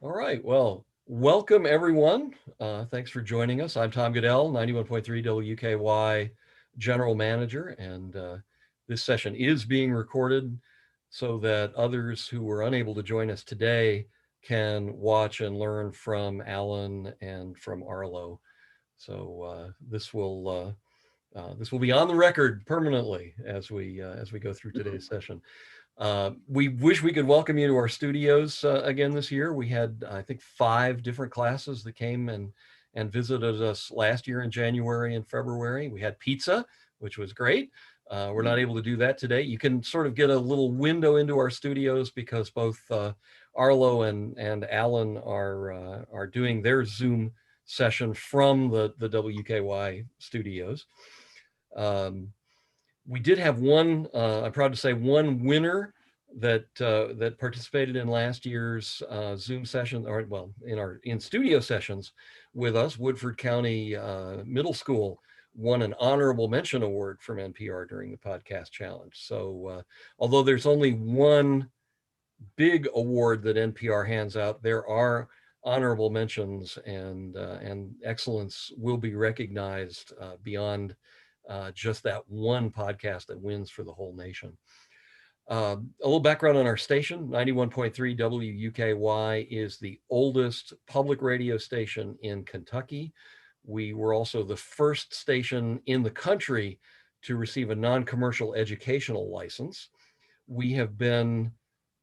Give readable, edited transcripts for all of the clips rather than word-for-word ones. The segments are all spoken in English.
All right. Well, welcome everyone. Thanks for joining us. I'm Tom Goodell, 91.3 WUKY General Manager, and this session is being recorded so that others who were unable to join us today can watch and learn from Alan and from Arlo. So this will be on the record permanently as we go through today's session. We wish we could welcome you to our studios again this year. We had, I think, 5 different classes that came and visited us last year in January and February. We had pizza, which was great. We're not able to do that today. You can sort of get a little window into our studios because both Arlo and Alan are doing their Zoom session from the WKY studios. We did have one, I'm proud to say, one winner that participated in last year's Zoom session, or well, in studio sessions with us. Woodford County Middle School won an honorable mention award from NPR during the podcast challenge. So although there's only one big award that NPR hands out, there are honorable mentions, and excellence will be recognized beyond just that one podcast that wins for the whole nation. A little background on our station. 91.3 WUKY is the oldest public radio station in Kentucky. We were also the first station in the country to receive a non-commercial educational license. We have been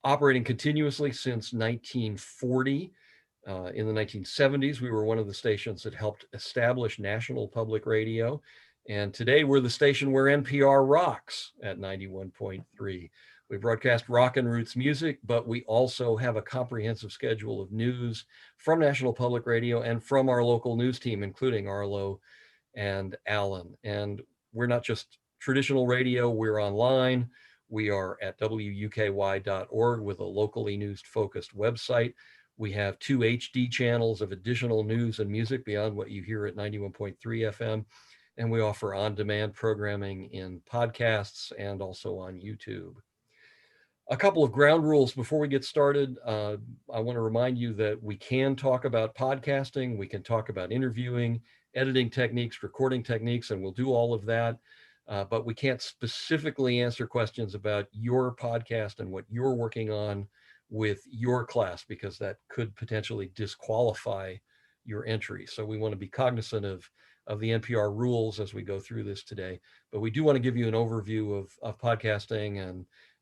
operating continuously since 1940. In the 1970s, we were one of the stations that helped establish national public radio. And today we're the station where NPR rocks at 91.3. We broadcast rock and roots music, but we also have a comprehensive schedule of news from National Public Radio and from our local news team, including Arlo and Alan. And we're not just traditional radio, we're online. We are at wuky.org with a locally news-focused website. We have 2 HD channels of additional news and music beyond what you hear at 91.3 FM. And we offer on-demand programming in podcasts and also on YouTube. A couple of ground rules before we get started. I want to remind you that we can talk about podcasting, we can talk about interviewing, editing techniques, recording techniques, and we'll do all of that. But we can't specifically answer questions about your podcast and what you're working on with your class, because that could potentially disqualify your entry. So we want to be cognizant of the NPR rules as we go through this today. But we do want to give you an overview of podcasting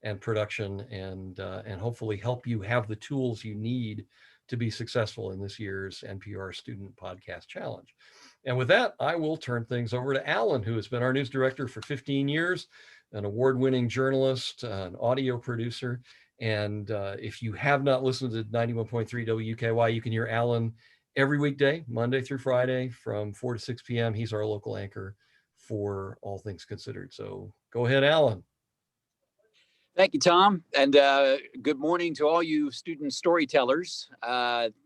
and production, and hopefully help you have the tools you need to be successful in this year's NPR Student Podcast Challenge. And with that, I will turn things over to Alan, who has been our news director for 15 years, an award-winning journalist, an audio producer. And if you have not listened to 91.3 WUKY, you can hear Alan every weekday, Monday through Friday, from 4 to 6 p.m. He's our local anchor for All Things Considered. So go ahead, Alan. Thank you, Tom, and good morning to all you student storytellers.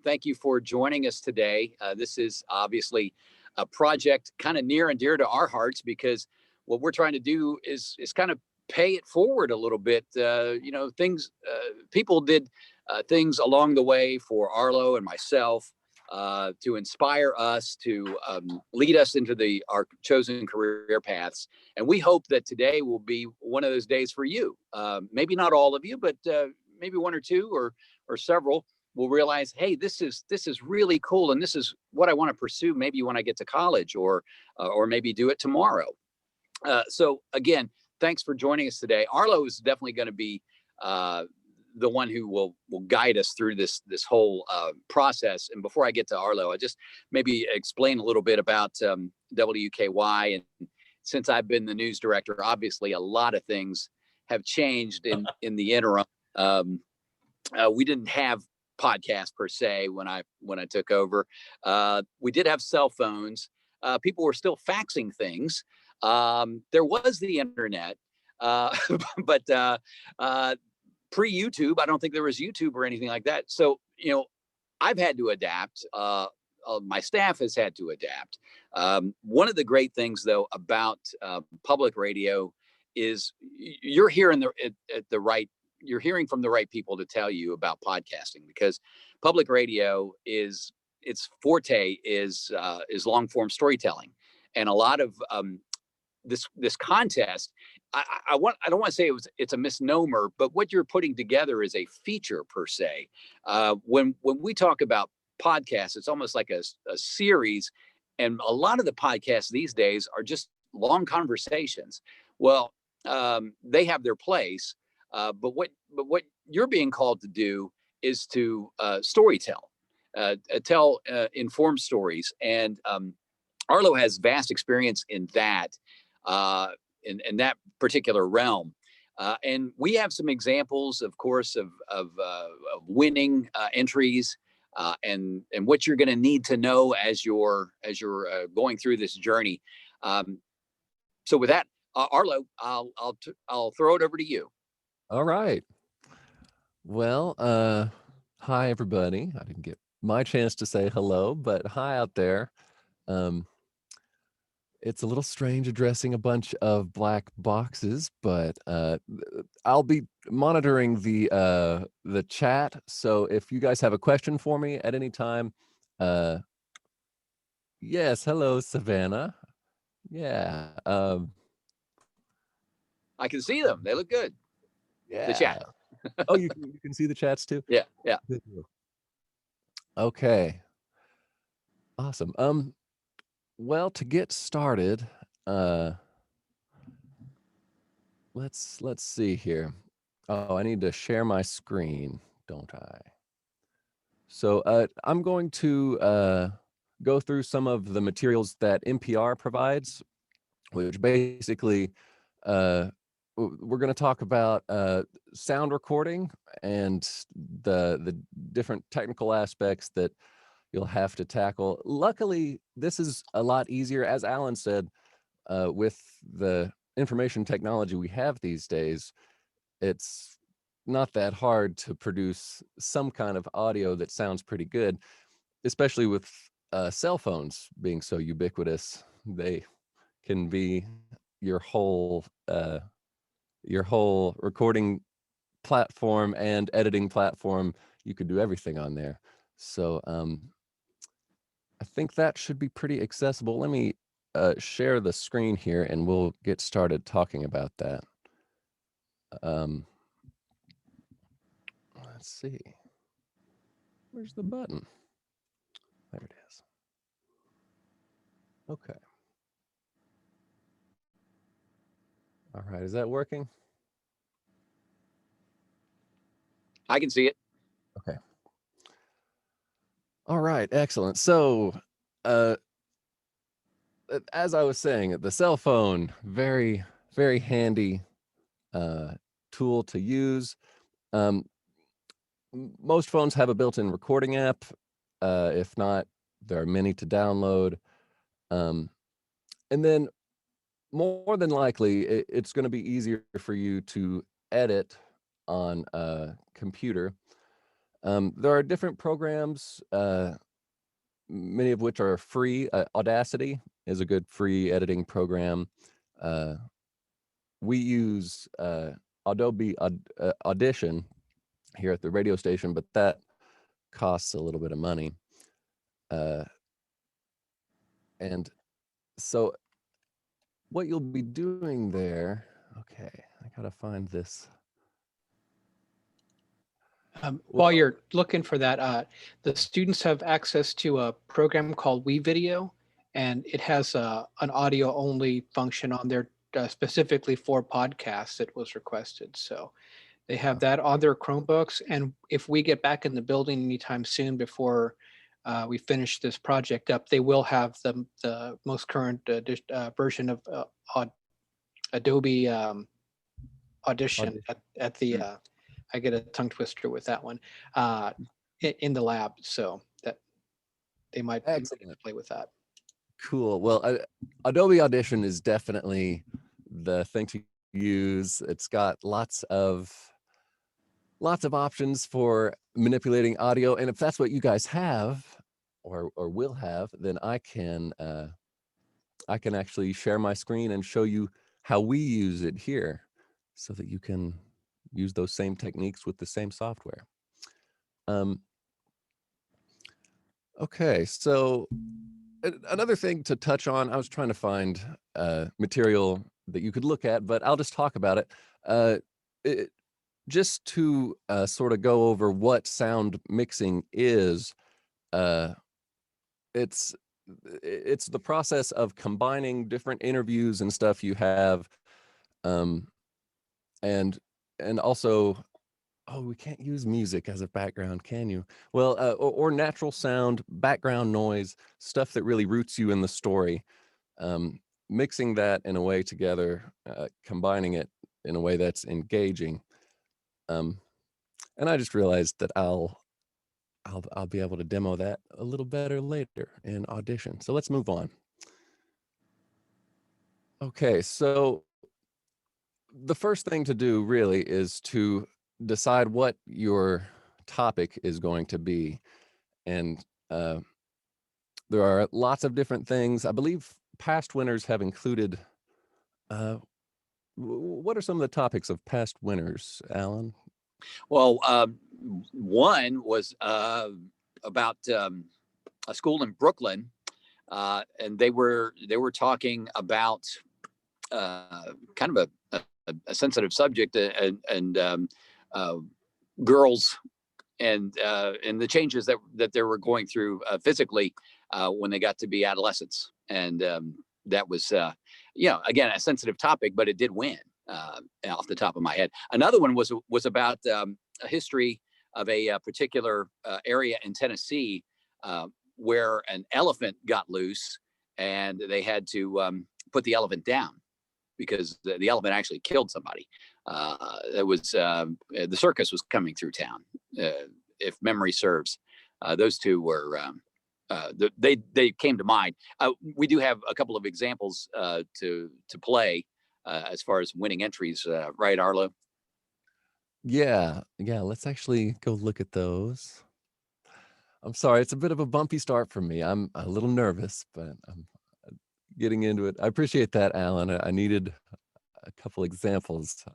Thank you for joining us today. This is obviously a project kind of near and dear to our hearts, because what we're trying to do is kind of pay it forward a little bit. People did things along the way for Arlo and myself to inspire us, to lead us into our chosen career paths. And we hope that today will be one of those days for you. Maybe not all of you, but maybe 1 or 2 or several will realize, hey, this is really cool, and this is what I want to pursue maybe when I get to college, or maybe do it tomorrow. So again, thanks for joining us today. Arlo is definitely going to be the one who will guide us through this whole process. And before I get to Arlo, I just maybe explain a little bit about WUKY. And since I've been the news director, obviously a lot of things have changed in the interim. We didn't have podcasts per se when I took over. We did have cell phones. People were still faxing things. There was the internet, but pre-YouTube, I don't think there was YouTube or anything like that. So, I've had to adapt. My staff has had to adapt. One of the great things, though, about public radio is you're here at the right you're hearing from the right people to tell you about podcasting, because public radio its forte is long form storytelling, and a lot of this contest. I don't want to say it's a misnomer, but what you're putting together is a feature per se. When we talk about podcasts, it's almost like a series, and a lot of the podcasts these days are just long conversations. Well, they have their place, but what you're being called to do is to storytell, tell informed stories, and Arlo has vast experience in that, in that particular realm. And we have some examples, of course, of winning entries, and what you're going to need to know as you're going through this journey. So with that, Arlo, I'll throw it over to you. All right. Well, hi everybody. I didn't get my chance to say hello, but hi out there. It's a little strange addressing a bunch of black boxes, but I'll be monitoring the chat. So if you guys have a question for me at any time, yes, hello Savannah. Yeah. I can see them. They look good. Yeah. The chat. Oh, you can see the chats too? Yeah. Okay. Awesome. Well, to get started, let's see here. Oh, I need to share my screen, don't I? So I'm going to go through some of the materials that NPR provides, which basically we're going to talk about sound recording and the different technical aspects that you'll have to tackle. Luckily, this is a lot easier, as Alan said, with the information technology we have these days. It's not that hard to produce some kind of audio that sounds pretty good, especially with cell phones being so ubiquitous. They can be your whole recording platform and editing platform. You could do everything on there. So I think that should be pretty accessible. Let me share the screen here and we'll get started talking about that. Let's see. Where's the button? There it is. Okay. All right, is that working? I can see it. Okay. All right, excellent. So, as I was saying, the cell phone, very, very handy tool to use. Most phones have a built-in recording app. If not, there are many to download. And then more than likely, it's going to be easier for you to edit on a computer. There are different programs, many of which are free. Audacity is a good free editing program. We use Adobe Audition here at the radio station, but that costs a little bit of money. And so what you'll be doing there, okay, I gotta find this. While you're looking for that, the students have access to a program called WeVideo, and it has an audio only function on there specifically for podcasts. It was requested. So they have that on their Chromebooks. And if we get back in the building anytime soon before we finish this project up, they will have the most current version of Adobe Audition at the I get a tongue twister with that one in the lab, so that they might play with that. Cool. Well, Adobe Audition is definitely the thing to use. It's got lots of options for manipulating audio, and if that's what you guys have or will have, then I can actually share my screen and show you how we use it here, so that you can use those same techniques with the same software. Okay, so another thing to touch on, I was trying to find material that you could look at, but I'll just talk about it. Just to sort of go over what sound mixing is, it's the process of combining different interviews and stuff you have, and also, oh, we can't use music as a background, can you? Well, or natural sound, background noise, stuff that really roots you in the story. Mixing that in a way together, combining it in a way that's engaging. And I just realized that I'll be able to demo that a little better later in Audition. So let's move on. Okay, so the first thing to do really is to decide what your topic is going to be. And there are lots of different things. I believe past winners have included, what are some of the topics of past winners, Alan? Well, one was about a school in Brooklyn, and they were talking about kind of a sensitive subject, and girls and the changes that they were going through physically when they got to be adolescents, and that was again a sensitive topic, but it did win. Off the top of my head. Another one was about a history of a particular area in Tennessee where an elephant got loose, and they had to put the elephant down because the elephant actually killed somebody. It was the circus was coming through town, if memory serves. Those two were they came to mind. We do have a couple of examples to play. As far as winning entries, right, Arlo? Yeah, let's actually go look at those. I'm sorry, it's a bit of a bumpy start for me. I'm a little nervous, but I'm getting into it. I appreciate that, Alan. I needed a couple examples.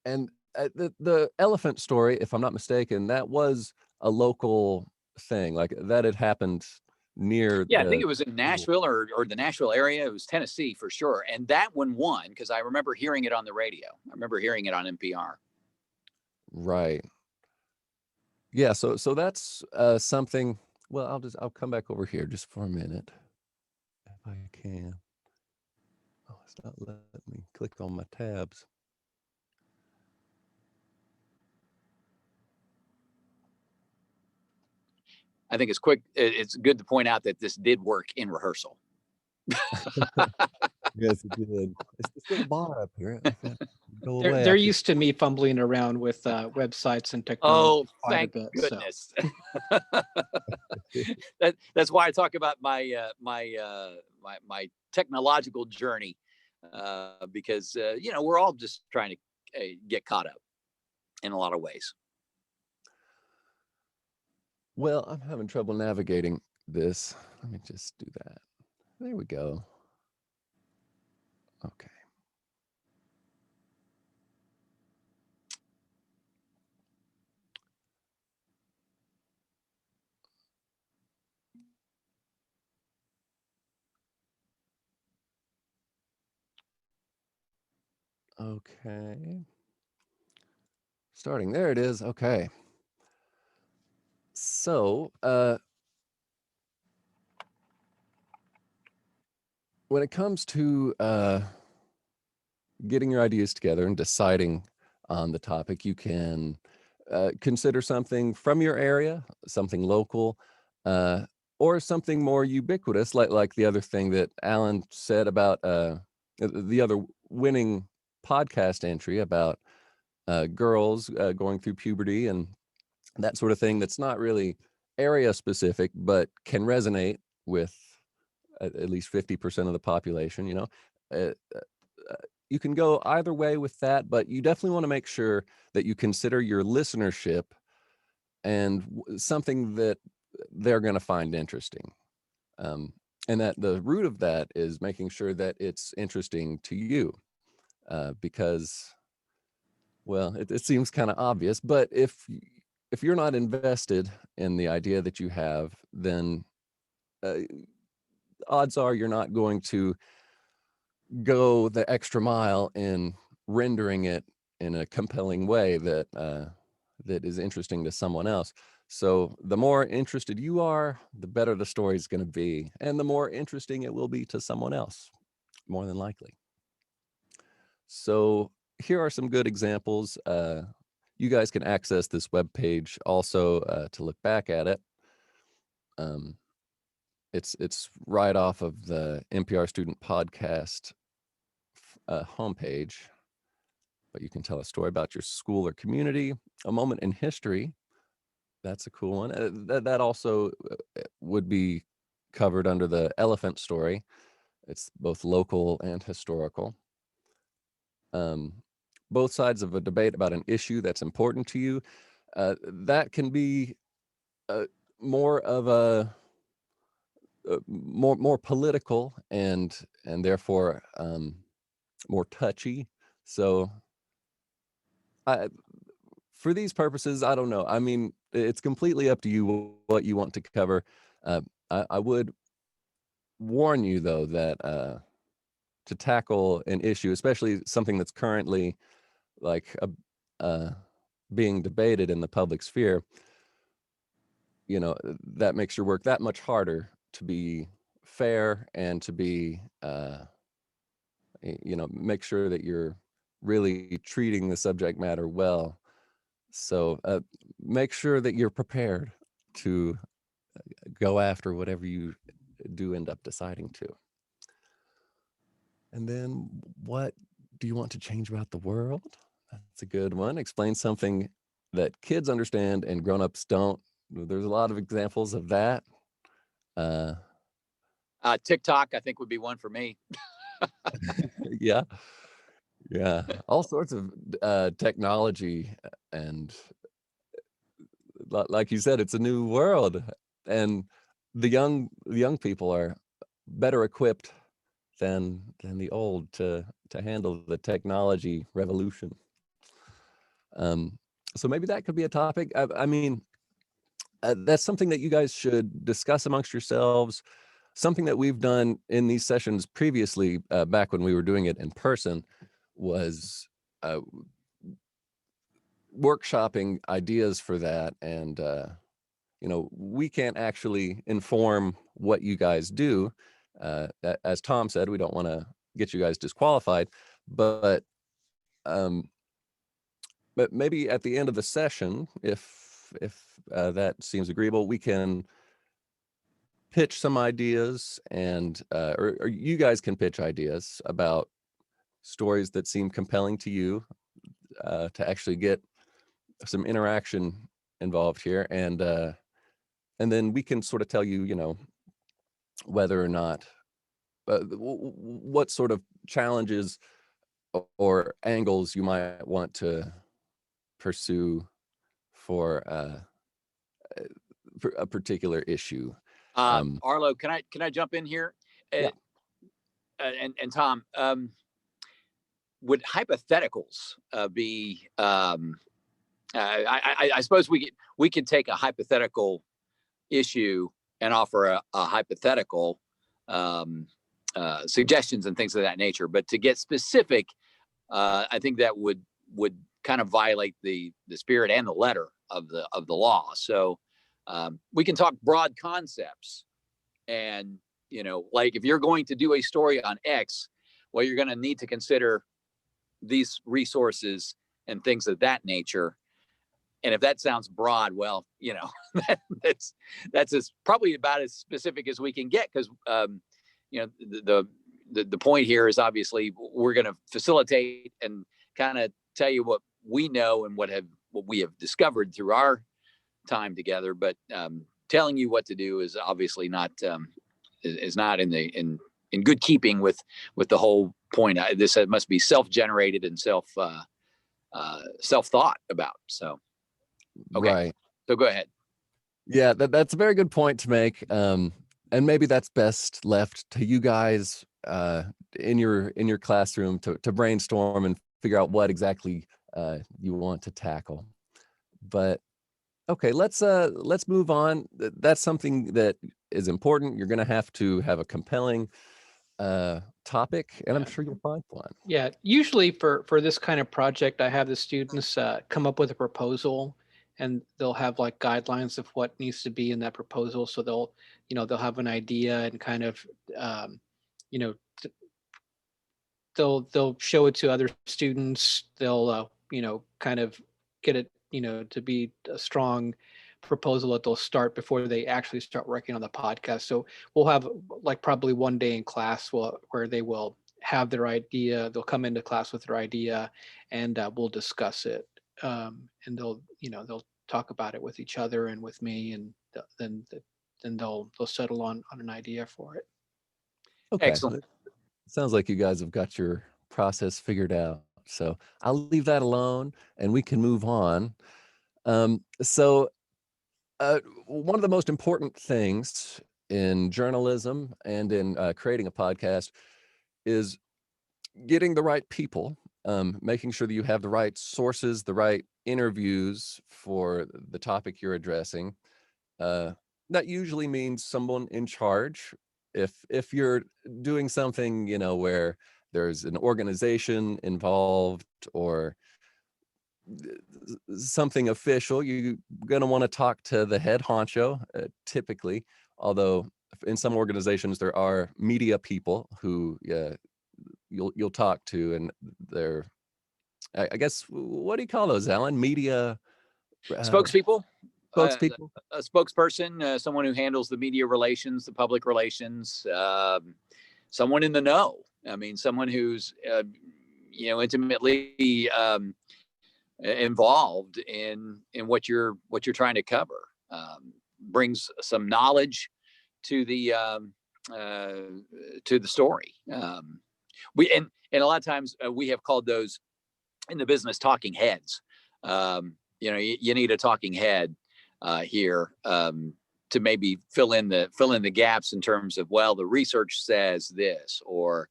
And the elephant story, if I'm not mistaken, that was a local thing, like that had happened near. Yeah, I think it was in Nashville or the Nashville area. It was Tennessee for sure. And that one won because I remember hearing it on the radio. I remember hearing it on NPR. Right. Yeah, so that's something. Well, I'll come back over here just for a minute if I can. Oh, it's not letting me click on my tabs. I think it's good to point out that this did work in rehearsal. Yes, it did. It's this little bar up here. Go They're, away they're after- used to me fumbling around with websites and technology. Oh, thank goodness. That's why I talk about my my technological journey, because we're all just trying to get caught up in a lot of ways. Well, I'm having trouble navigating this. Let me just do that. There we go. Okay. Okay. Starting there it is. Okay. So, when it comes to getting your ideas together and deciding on the topic, you can consider something from your area, something local, or something more ubiquitous, like the other thing that Alan said about the other winning podcast entry about girls going through puberty and that sort of thing. That's not really area specific, but can resonate with at least 50% of the population. You can go either way with that, but you definitely want to make sure that you consider your listenership and something that they're going to find interesting. And that the root of that is making sure that it's interesting to you, because Well, it seems kind of obvious, but if you're not invested in the idea that you have, then odds are you're not going to go the extra mile in rendering it in a compelling way that that is interesting to someone else. So the more interested you are, the better the story is going to be, and the more interesting it will be to someone else, more than likely. So here are some good examples. You guys can access this webpage also to look back at it. It's right off of the NPR Student Podcast homepage, but you can tell a story about your school or community, a moment in history. That's a cool one. That also would be covered under the elephant story. It's both local and historical. Both sides of a debate about an issue that's important to you. That can be more of a more political and therefore more touchy. So for these purposes, I don't know. I mean, it's completely up to you what you want to cover. I would warn you though that to tackle an issue, especially something that's currently like being debated in the public sphere, you know, that makes your work that much harder to be fair and to be, you know, make sure that you're really treating the subject matter well. So make sure that you're prepared to go after whatever you do end up deciding to. And then what do you want to change about the world? That's a good one. Explain something that kids understand and grown-ups don't. There's a lot of examples of that. TikTok, I think, would be one for me. Yeah. All sorts of technology, and like you said, it's a new world, and the young people are better equipped than the old to handle the technology revolution. So maybe that could be a topic. I mean, that's something that you guys should discuss amongst yourselves. Something that we've done in these sessions previously, back when we were doing it in person, was workshopping ideas for that. And, you know, we can't actually inform what you guys do. As Tom said, we don't want to get you guys disqualified, but maybe at the end of the session, if that seems agreeable, we can pitch some ideas, and or you guys can pitch ideas about stories that seem compelling to you, to actually get some interaction involved here, and then we can sort of tell you, you know, whether or not what sort of challenges or angles you might want to pursue for a particular issue. Arlo, can I jump in here? Yeah. And Tom, would hypotheticals be? I suppose we could take a hypothetical issue and offer a hypothetical suggestions and things of that nature. But to get specific, I think that would kind of violate the spirit and the letter of the law. So we can talk broad concepts, and, you know, like if you're going to do a story on X, well, you're going to need to consider these resources and things of that nature. And if that sounds broad, well, you know, that's probably about as specific as we can get, because you know, the point here is obviously we're going to facilitate and kind of tell you what we know and what we have discovered through our time together. But telling you what to do is obviously not in good keeping with the whole point. This must be self-generated and self-thought about. So, okay. Right. So go ahead. Yeah, that's a very good point to make. And maybe that's best left to you guys in your classroom to brainstorm and figure out what exactly you want to tackle. But okay, let's move on. That's something that is important. You're going to have a compelling topic, and I'm sure you'll find one. Yeah, usually for this kind of project, I have the students come up with a proposal, and they'll have like guidelines of what needs to be in that proposal. So they'll have an idea and kind of, you know, they'll show it to other students. They'll kind of get it to be a strong proposal that they'll start before they actually start working on the podcast. So we'll have like probably one day in class where they will have their idea. They'll come into class with their idea, and we'll discuss it. And they'll talk about it with each other and with me, and then they'll settle on an idea for it. Okay. Excellent. Sounds like you guys have got your process figured out. So I'll leave that alone, and we can move on. One of the most important things in journalism and in creating a podcast is getting the right people, making sure that you have the right sources, the right interviews for the topic you're addressing. That usually means someone in charge. If you're doing something, where there's an organization involved or something official, you're going to want to talk to the head honcho, typically, although in some organizations there are media people who you'll talk to, and they're, I guess, what do you call those, Alan? Media Spokespeople. spokespeople? A spokesperson, someone who handles the media relations, the public relations, someone in the know. I mean, someone who's intimately involved in what you're trying to cover, brings some knowledge to the story. And a lot of times we have called those in the business talking heads. You need a talking head here to maybe fill in the gaps in terms of, well, the research says this, or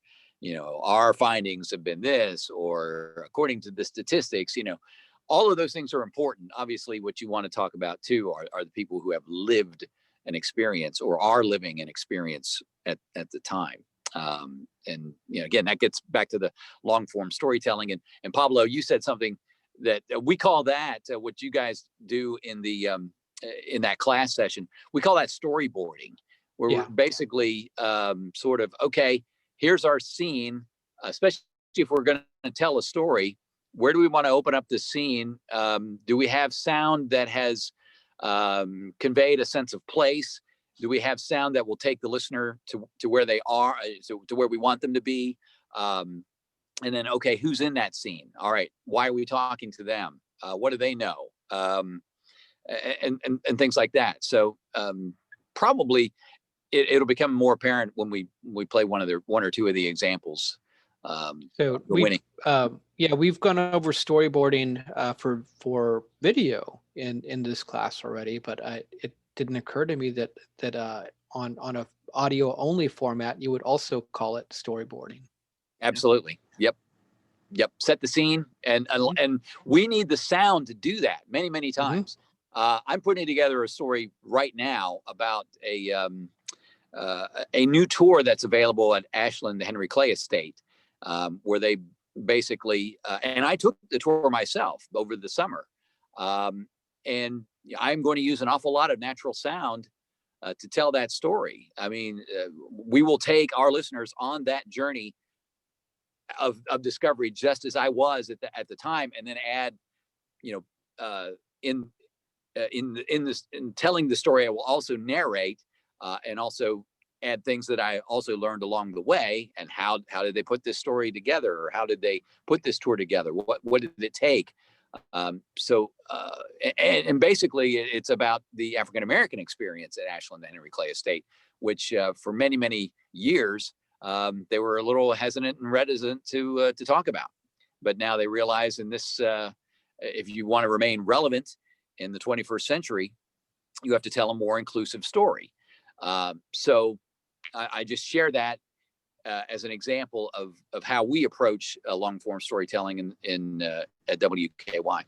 our findings have been this, or according to the statistics. All of those things are important. Obviously, what you want to talk about too are the people who have lived an experience or are living an experience at the time. And again, that gets back to the long form storytelling. And Pablo, you said something that we call that what you guys do in the in that class session. We call that storyboarding, where we're basically sort of, okay, here's our scene, especially if we're going to tell a story. Where do we want to open up the scene? Do we have sound that has conveyed a sense of place? Do we have sound that will take the listener to where they are, to where we want them to be? And then, okay, who's in that scene? All right, why are we talking to them? What do they know? And things like that. So probably it'll become more apparent when we play one or two of the examples. So we've gone over storyboarding for video in this class already, but it didn't occur to me that on a audio only format you would also call it storyboarding. Absolutely. Yep. Set the scene, and we need the sound to do that many times. I'm putting together a story right now about a new tour that's available at Ashland, the Henry Clay Estate, where they basically, and I took the tour myself over the summer, and I'm going to use an awful lot of natural sound to tell that story. I mean, we will take our listeners on that journey of discovery, just as I was at the time, and then add, in telling the story, I will also narrate and also add things that I also learned along the way. And how did they put this story together, or how did they put this tour together? What did it take? And basically it's about the African-American experience at Ashland and Henry Clay Estate, which for many years they were a little hesitant and reticent to talk about. But now they realize in this, if you want to remain relevant in the 21st century, you have to tell a more inclusive story. So I just share that as an example of how we approach long form storytelling at WUKY.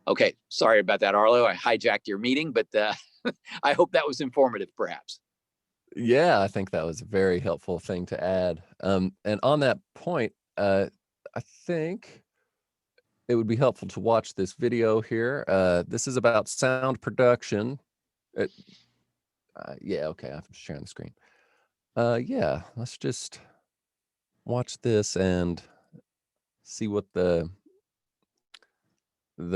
Okay, sorry about that, Arlo. I hijacked your meeting, but I hope that was informative, perhaps. Yeah, I think that was a very helpful thing to add. And on that point, I think it would be helpful to watch this video here. This is about sound production. Yeah, okay, I'm sharing the screen. Yeah, let's just watch this and see what the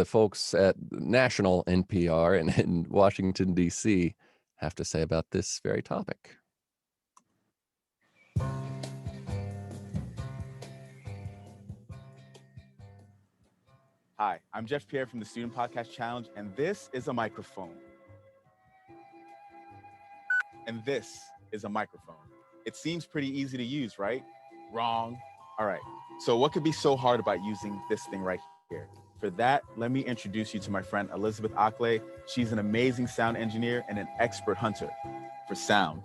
folks at national NPR in Washington, D.C. have to say about this very topic. Hi, I'm Jeff Pierre from the Student Podcast Challenge, and this is a microphone. And this is a microphone. It seems pretty easy to use, right? Wrong. All right, so what could be so hard about using this thing right here? For that, let me introduce you to my friend Elizabeth Aukley. She's an amazing sound engineer and an expert hunter for sound.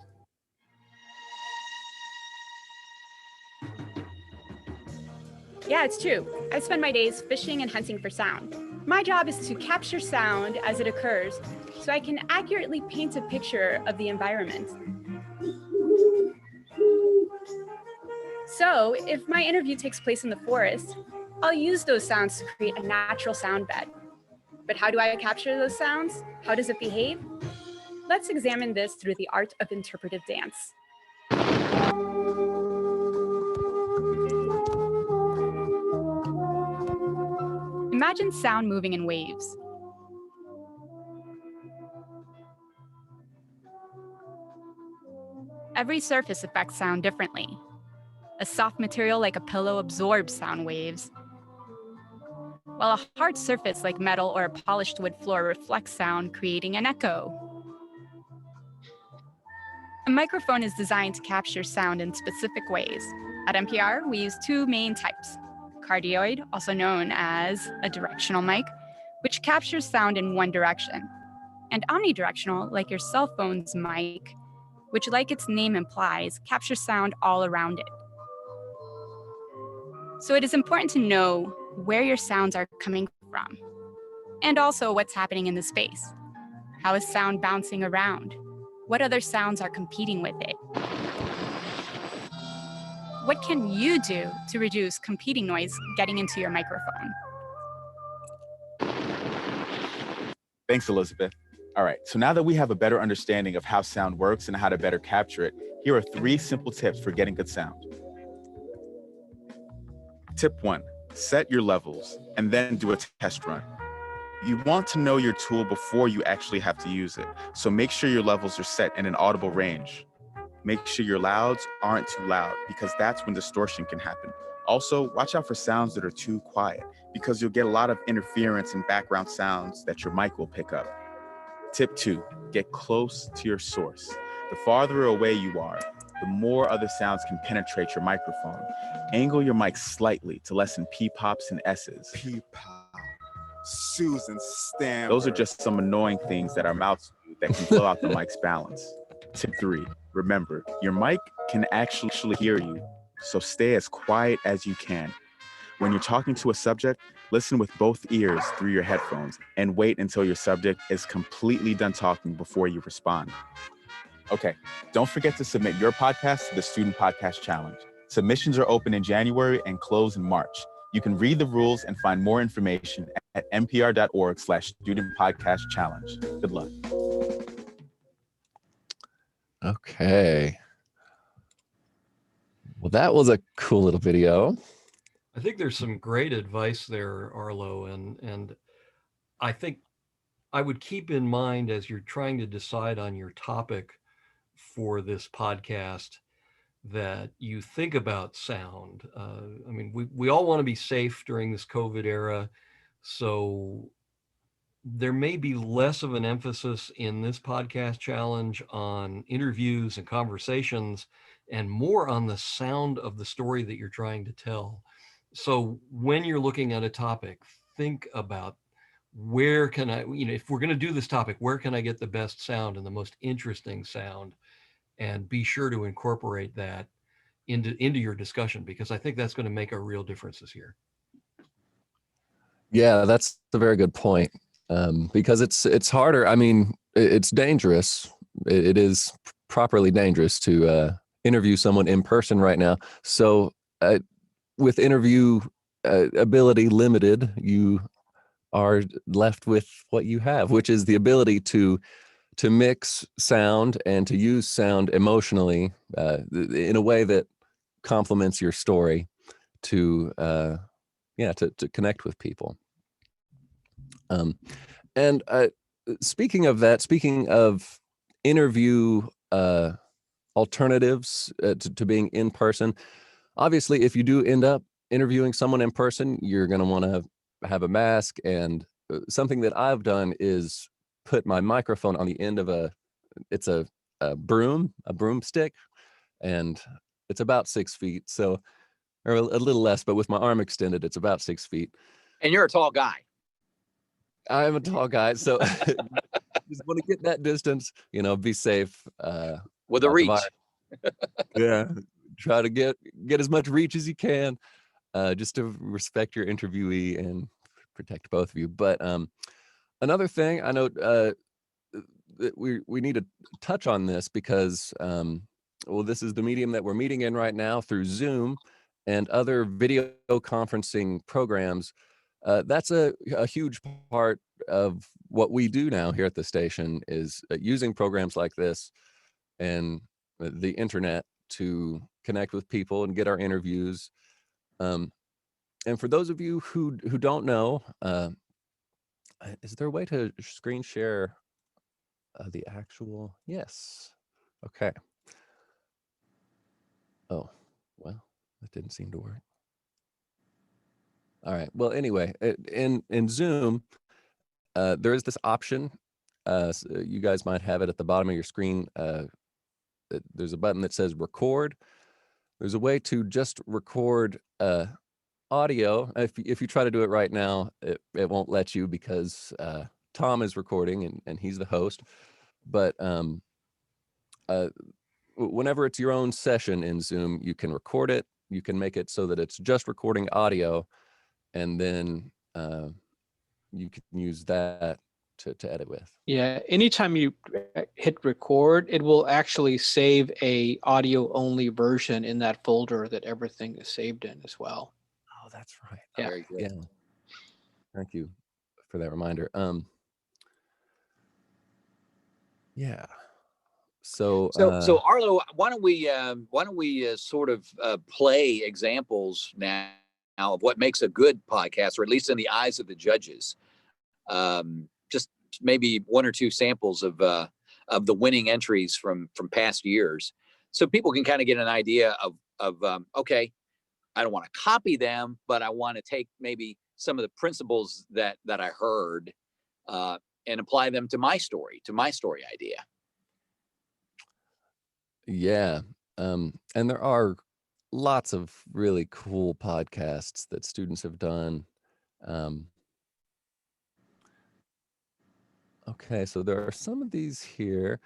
Yeah, it's true. I spend my days fishing and hunting for sound. My job is to capture sound as it occurs so I can accurately paint a picture of the environment. So if my interview takes place in the forest, I'll use those sounds to create a natural sound bed. But how do I capture those sounds? How does it behave? Let's examine this through the art of interpretive dance. Imagine sound moving in waves. Every surface affects sound differently. A soft material like a pillow absorbs sound waves, while a hard surface like metal or a polished wood floor reflects sound, creating an echo. A microphone is designed to capture sound in specific ways. At NPR, we use two main types: cardioid, also known as a directional mic, which captures sound in one direction, and omnidirectional, like your cell phone's mic, which, like its name implies, captures sound all around it. So it is important to know where your sounds are coming from, and also what's happening in the space. How is sound bouncing around? What other sounds are competing with it? What can you do to reduce competing noise getting into your microphone? Thanks, Elizabeth. All right, so now that we have a better understanding of how sound works and how to better capture it, here are 3 simple tips for getting good sound. Tip 1, set your levels and then do a test run. You want to know your tool before you actually have to use it, so make sure your levels are set in an audible range. Make sure your louds aren't too loud, because that's when distortion can happen. Also, watch out for sounds that are too quiet, because you'll get a lot of interference and background sounds that your mic will pick up. Tip 2, get close to your source. The farther away you are, the more other sounds can penetrate your microphone. Angle your mic slightly to lessen P-pops and S's. P-pop, Susan Stammer. Those are just some annoying things that our mouths do that can blow out the mic's balance. Tip 3, remember, your mic can actually hear you, so stay as quiet as you can. When you're talking to a subject, listen with both ears through your headphones and wait until your subject is completely done talking before you respond. Okay, don't forget to submit your podcast to the Student Podcast Challenge. Submissions are open in January and close in March. You can read the rules and find more information at npr.org/studentpodcastchallenge. Good luck. Okay. Well, that was a cool little video. I think there's some great advice there, Arlo, and I think I would keep in mind as you're trying to decide on your topic for this podcast that you think about sound. I mean, we all want to be safe during this COVID era, so there may be less of an emphasis in this podcast challenge on interviews and conversations and more on the sound of the story that you're trying to tell. So when you're looking at a topic, think about where can I, if we're going to do this topic, where can I get the best sound and the most interesting sound, and be sure to incorporate that into your discussion, because I think that's going to make a real difference this year. Yeah, that's a very good point. Because it's harder. I mean, it's dangerous. It is properly dangerous to interview someone in person right now. So with interview ability limited, you are left with what you have, which is the ability to mix sound and to use sound emotionally in a way that complements your story to connect with people. And speaking of that, speaking of interview alternatives to being in person, obviously, if you do end up interviewing someone in person, you're going to want to have a mask. And something that I've done is put my microphone on the end of a broomstick, and it's about 6 feet. So, or a little less, but with my arm extended, it's about 6 feet. And you're a tall guy. I'm a tall guy, so just want to get that distance, be safe. With a reach. Yeah, try to get as much reach as you can, just to respect your interviewee and protect both of you. But another thing I know that we need to touch on this because, this is the medium that we're meeting in right now through Zoom and other video conferencing programs. That's a huge part of what we do now here at the station is using programs like this and the internet to connect with people and get our interviews. And for those of you who don't know, is there a way to screen share the actual? Yes. Okay. Oh, well, that didn't seem to work. All right. Well, anyway, in Zoom, there is this option. So you guys might have it at the bottom of your screen. There's a button that says record. There's a way to just record audio. If you try to do it right now, it won't let you because Tom is recording and he's the host. But whenever it's your own session in Zoom, you can record it. You can make it so that it's just recording audio. And then you can use that to edit with. Yeah, anytime you hit record, it will actually save a audio only version in that folder that everything is saved in as well. Oh, that's right. Yeah. Very good. Yeah. Thank you for that reminder. Yeah. So Arlo, why don't we sort of play examples now of what makes a good podcast, or at least in the eyes of the judges. Just maybe one or two samples of the winning entries from past years, so people can kind of get an idea of okay, I don't want to copy them, but I want to take maybe some of the principles that I heard and apply them to my story idea. Yeah. And there are lots of really cool podcasts that students have done. Okay, so there are some of these here.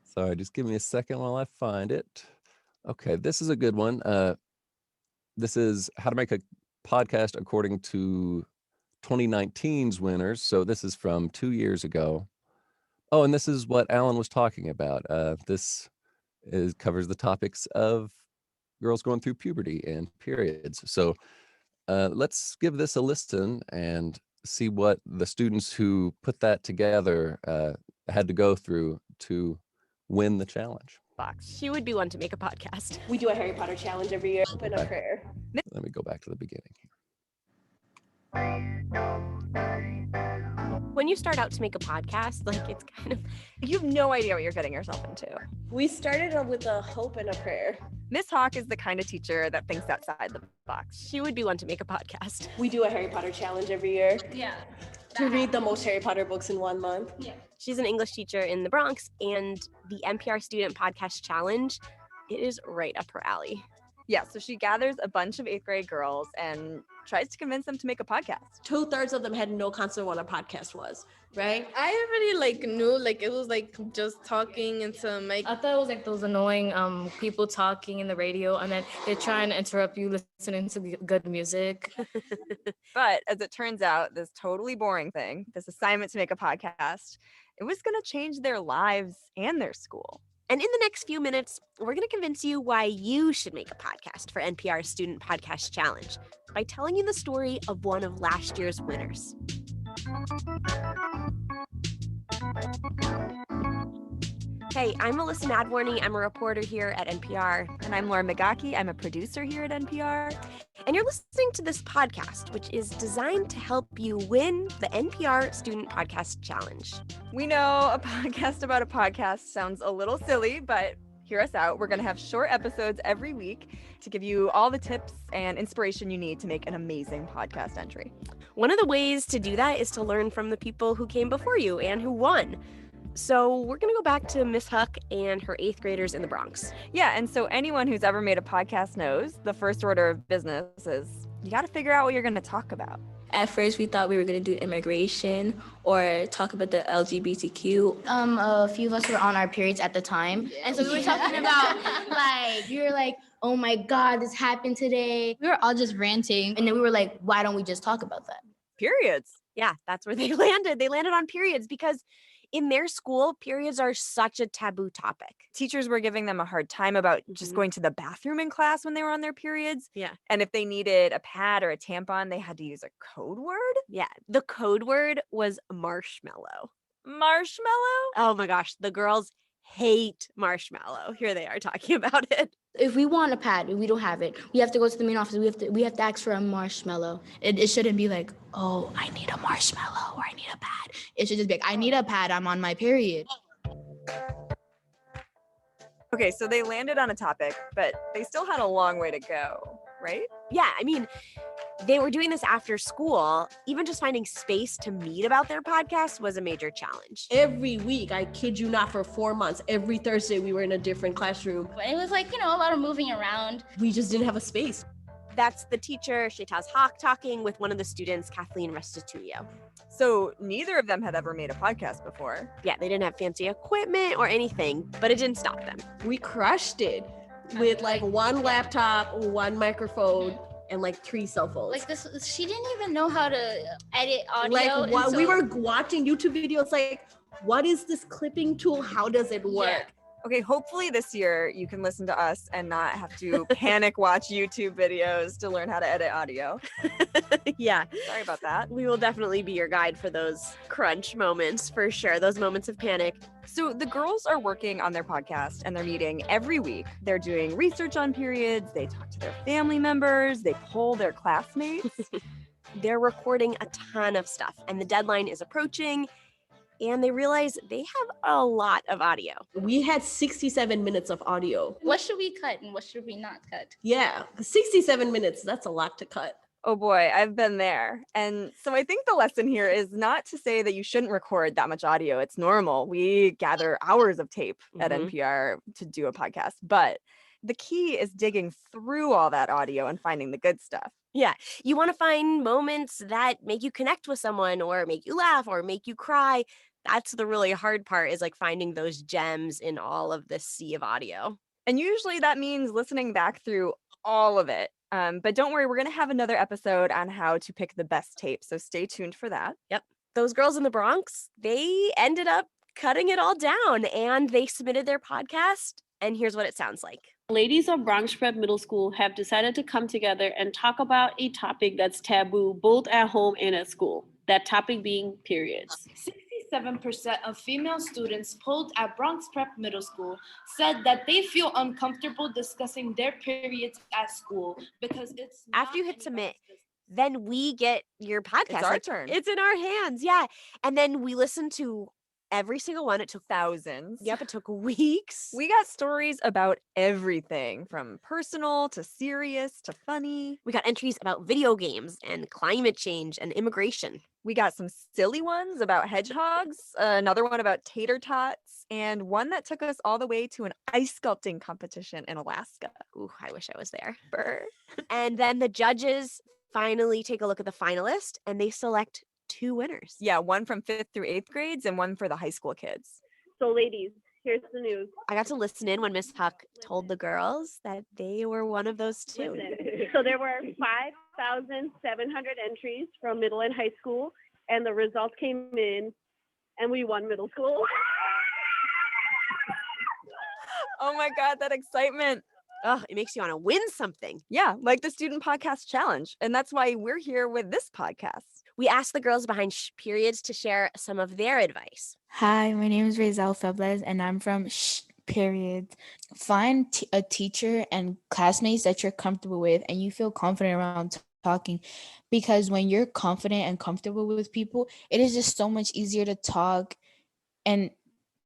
Sorry, just give me a second while I find it. Okay, this is a good one. This is how to make a podcast according to 2019's winners. So this is from 2 years ago. Oh, and this is what Alan was talking about. This covers the topics of girls going through puberty and periods. So let's give this a listen and see what the students who put that together had to go through to win the challenge. She would be one to make a podcast. We do a Harry Potter challenge every year. Open a prayer. Let me go back to the beginning here. When you start out to make a podcast, it's kind of, you have no idea what you're getting yourself into. We started with a hope and a prayer. Miss Hawk is the kind of teacher that thinks outside the box. She would be one to make a podcast. We do a Harry Potter challenge every year. Yeah. To read the most Harry Potter books in 1 month. Yeah. She's an English teacher in the Bronx, and the NPR Student Podcast Challenge, it is right up her alley. Yeah, so she gathers a bunch of 8th grade girls and tries to convince them to make a podcast. 2/3 of them had no concept of what a podcast was, right? I already knew it was just talking into a mic. I thought it was those annoying people talking in the radio and then they're trying to interrupt you listening to good music. But as it turns out, this totally boring thing, this assignment to make a podcast, it was going to change their lives and their school. And in the next few minutes, we're going to convince you why you should make a podcast for NPR Student Podcast Challenge by telling you the story of one of last year's winners. Hey, I'm Melissa Madwarney. I'm a reporter here at NPR. And I'm Laura Magaki. I'm a producer here at NPR. And you're listening to this podcast, which is designed to help you win the NPR Student Podcast Challenge. We know a podcast about a podcast sounds a little silly, but hear us out. We're going to have short episodes every week to give you all the tips and inspiration you need to make an amazing podcast entry. One of the ways to do that is to learn from the people who came before you and who won. So we're going to go back to Miss Huck and her 8th graders in the Bronx. Yeah, and so anyone who's ever made a podcast knows the first order of business is you got to figure out what you're going to talk about. At first, we thought we were going to do immigration or talk about the LGBTQ. A few of us were on our periods at the time. And so we were talking about, we were like, oh my God, this happened today. We were all just ranting. And then we were like, why don't we just talk about that? Periods. Yeah, that's where they landed. They landed on periods because in their school, periods are such a taboo topic. Teachers were giving them a hard time about just going to the bathroom in class when they were on their periods. Yeah. And if they needed a pad or a tampon, they had to use a code word. Yeah. The code word was marshmallow. Marshmallow? Oh my gosh. The girls hate marshmallow. Here they are talking about it. If we want a pad and we don't have it, we have to go to the main office. We have to ask for a marshmallow. It shouldn't be like, oh, I need a marshmallow or I need a pad. It should just be like, I need a pad. I'm on my period. Okay, so they landed on a topic, but they still had a long way to go, right? Yeah, I mean, they were doing this after school. Even just finding space to meet about their podcast was a major challenge. Every week, I kid you not, for 4 months, every Thursday we were in a different classroom. It was a lot of moving around. We just didn't have a space. That's the teacher, Shetaz Hawk, talking with one of the students, Kathleen Restituyo. So neither of them had ever made a podcast before. Yeah, they didn't have fancy equipment or anything, but it didn't stop them. We crushed it with one laptop, one microphone, and 3 cell phones. She didn't even know how to edit audio. We were watching YouTube videos what is this clipping tool? How does it work? Yeah. Okay, hopefully this year you can listen to us and not have to panic watch YouTube videos to learn how to edit audio. Yeah. Sorry about that. We will definitely be your guide for those crunch moments, for sure. Those moments of panic. So the girls are working on their podcast and they're meeting every week. They're doing research on periods. They talk to their family members. They poll their classmates. They're recording a ton of stuff and the deadline is approaching. And they realize they have a lot of audio. We had 67 minutes of audio. What should we cut and what should we not cut? Yeah, 67 minutes, that's a lot to cut. Oh boy, I've been there. And so I think the lesson here is not to say that you shouldn't record that much audio. It's normal. We gather hours of tape at NPR to do a podcast. But the key is digging through all that audio and finding the good stuff. Yeah, you want to find moments that make you connect with someone or make you laugh or make you cry. That's the really hard part, is finding those gems in all of this sea of audio. And usually that means listening back through all of it. But don't worry, we're going to have another episode on how to pick the best tape. So stay tuned for that. Yep. Those girls in the Bronx, they ended up cutting it all down and they submitted their podcast. And here's what it sounds like. Ladies of Bronx Prep Middle School have decided to come together and talk about a topic that's taboo both at home and at school. That topic being periods. 67% of female students polled at Bronx Prep Middle School said that they feel uncomfortable discussing their periods at school because it's after you hit submit, then we get your podcast. It's our turn. It's in our hands. Yeah. And then we listen to every single one. It took thousands. Yep, it took weeks. We got stories about everything from personal to serious to funny. We got entries about video games and climate change and immigration. We got some silly ones about hedgehogs, another one about tater tots, and one that took us all the way to an ice sculpting competition in Alaska. Ooh, I wish I was there. Brr. And then the judges finally take a look at the finalist and they select 2 winners. Yeah, one from 5th through 8th grades and one for the high school kids. So ladies, here's the news. I got to listen in when Miss Huck told the girls that they were one of those 2. Listen, so there were 5,700 entries from middle and high school, and the results came in, and we won middle school. Oh my God, that excitement. Oh, it makes you want to win something. Yeah, like the Student Podcast Challenge. And that's why we're here with this podcast. We asked the girls behind periods to share some of their advice. Hi, my name is Razel Febles, and I'm from Periods. Find a teacher and classmates that you're comfortable with and you feel confident around talking, because when you're confident and comfortable with people, it is just so much easier to talk and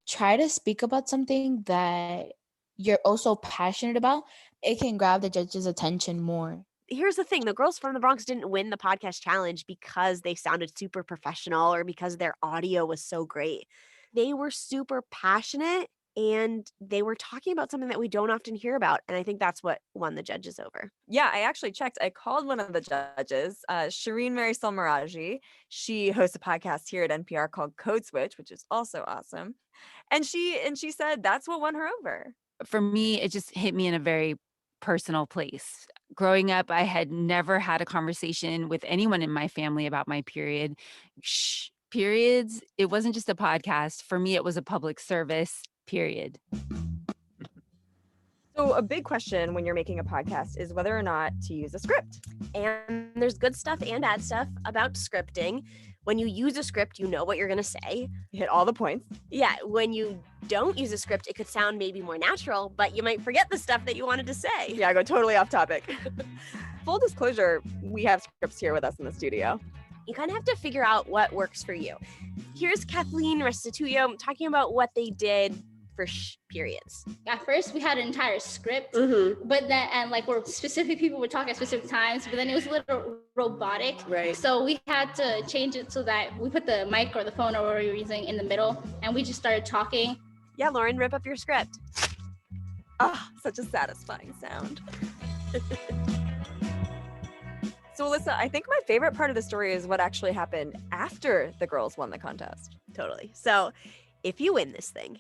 try to speak about something that you're also passionate about. It can grab the judge's attention more. Here's the thing. The girls from the Bronx didn't win the podcast challenge because they sounded super professional or because their audio was so great. They were super passionate and they were talking about something that we don't often hear about. And I think that's what won the judges over. Yeah, I actually checked. I called one of the judges, Shireen Marisol Maraji. She hosts a podcast here at NPR called Code Switch, which is also awesome. And she said that's what won her over. For me, it just hit me in a very personal place. Growing up, I had never had a conversation with anyone in my family about my period. Periods, it wasn't just a podcast. For me, it was a public service, period. So a big question when you're making a podcast is whether or not to use a script. And there's good stuff and bad stuff about scripting. When you use a script, you know what you're going to say. You hit all the points. Yeah, when you don't use a script, it could sound maybe more natural, but you might forget the stuff that you wanted to say. Yeah, I go totally off topic. Full disclosure, we have scripts here with us in the studio. You kind of have to figure out what works for you. Here's Kathleen Restituyo talking about what they did for periods. At first, we had an entire script, but then, and like where specific people would talk at specific times, but then it was a little robotic. Right. So we had to change it so that we put the mic or the phone or whatever we were using in the middle, and we just started talking. Yeah, Lauren, rip up your script. Ah, such a satisfying sound. So, Alyssa, I think my favorite part of the story is what actually happened after the girls won the contest. Totally. So, if you win this thing,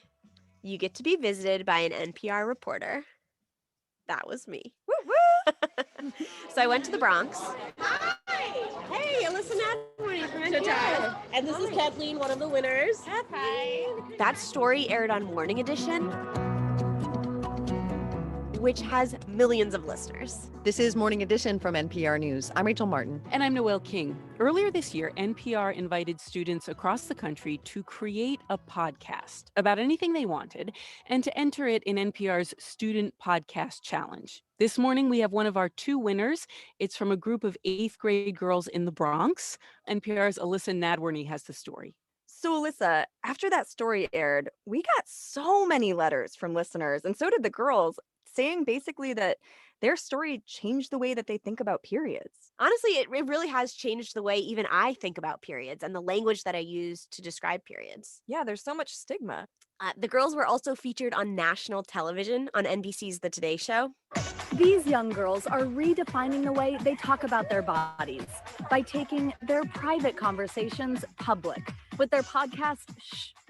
you get to be visited by an NPR reporter. That was me. Woo woo! So I went to the Bronx. Hi! Hey, Alyssa Nadworny from NPR. And this is Kathleen, one of the winners. Hi. That story aired on Morning Edition, which has millions of listeners. This is Morning Edition from NPR News. I'm Rachel Martin. And I'm Noelle King. Earlier this year, NPR invited students across the country to create a podcast about anything they wanted and to enter it in NPR's Student Podcast Challenge. This morning, we have one of our 2 winners. It's from a group of 8th grade girls in the Bronx. NPR's Alyssa Nadworny has the story. So, Alyssa, after that story aired, we got so many letters from listeners, and so did the girls, saying basically that their story changed the way that they think about periods. Honestly, it really has changed the way even I think about periods and the language that I use to describe periods. Yeah, there's so much stigma. The girls were also featured on national television on NBC's The Today Show. These young girls are redefining the way they talk about their bodies by taking their private conversations public with their podcast,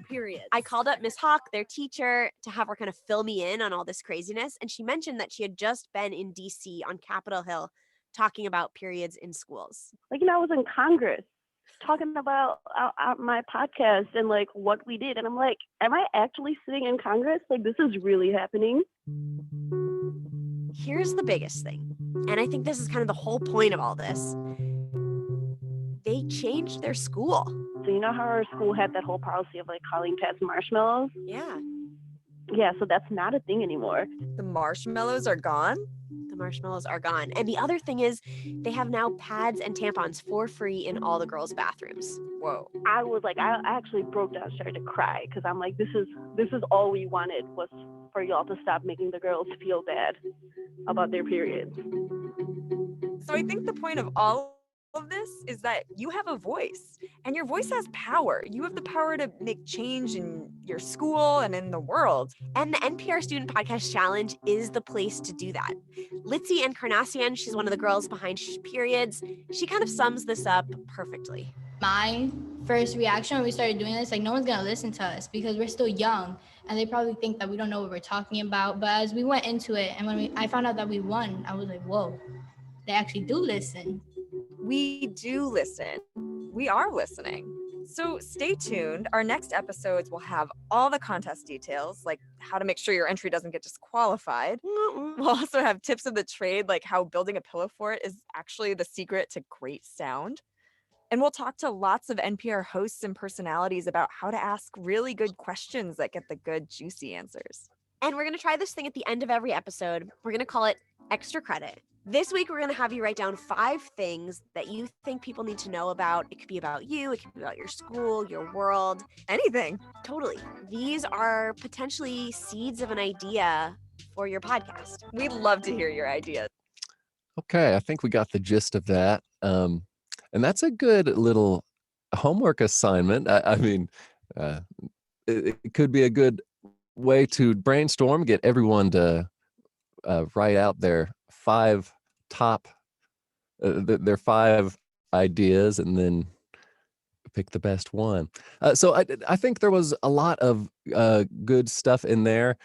Periods. I called up Miss Hawk, their teacher, to have her kind of fill me in on all this craziness. And she mentioned that she had just been in DC on Capitol Hill talking about periods in schools. Like, I was in Congress talking about my podcast and like what we did. And I'm like, am I actually sitting in Congress? Like, this is really happening. Here's the biggest thing. And I think this is kind of the whole point of all this. They changed their school. So you know how our school had that whole policy of like calling pads marshmallows? Yeah. Yeah, so that's not a thing anymore. The marshmallows are gone? The marshmallows are gone. And the other thing is they have now pads and tampons for free in all the girls' bathrooms. Whoa. I was like, I actually broke down, started to cry because I'm like, this is all we wanted was for y'all to stop making the girls feel bad about their periods. So I think the point of all of this is that you have a voice, and your voice has power. You have the power to make change in your school and in the world. And the NPR Student Podcast Challenge is the place to do that. Litzy Encarnacion, she's one of the girls behind Periods. She kind of sums this up perfectly. My first reaction when we started doing this, like, no one's gonna listen to us because we're still young and they probably think that we don't know what we're talking about. But as we went into it and when I found out that we won, I was like, whoa, they actually do listen. We do listen. We are listening. So stay tuned. Our next episodes will have all the contest details, like how to make sure your entry doesn't get disqualified. We'll also have tips of the trade, like how building a pillow fort is actually the secret to great sound. And we'll talk to lots of NPR hosts and personalities about how to ask really good questions that get the good, juicy answers. And we're going to try this thing at the end of every episode. We're going to call it Extra Credit. This week, we're going to have you write down 5 things that you think people need to know about. It could be about you. It could be about your school, your world. Anything. Totally. These are potentially seeds of an idea for your podcast. We'd love to hear your ideas. Okay, I think we got the gist of that. And that's a good little homework assignment. I mean, it could be a good way to brainstorm, get everyone to write out their 5 top, their 5 ideas, and then pick the best one. So I think there was a lot of good stuff in there.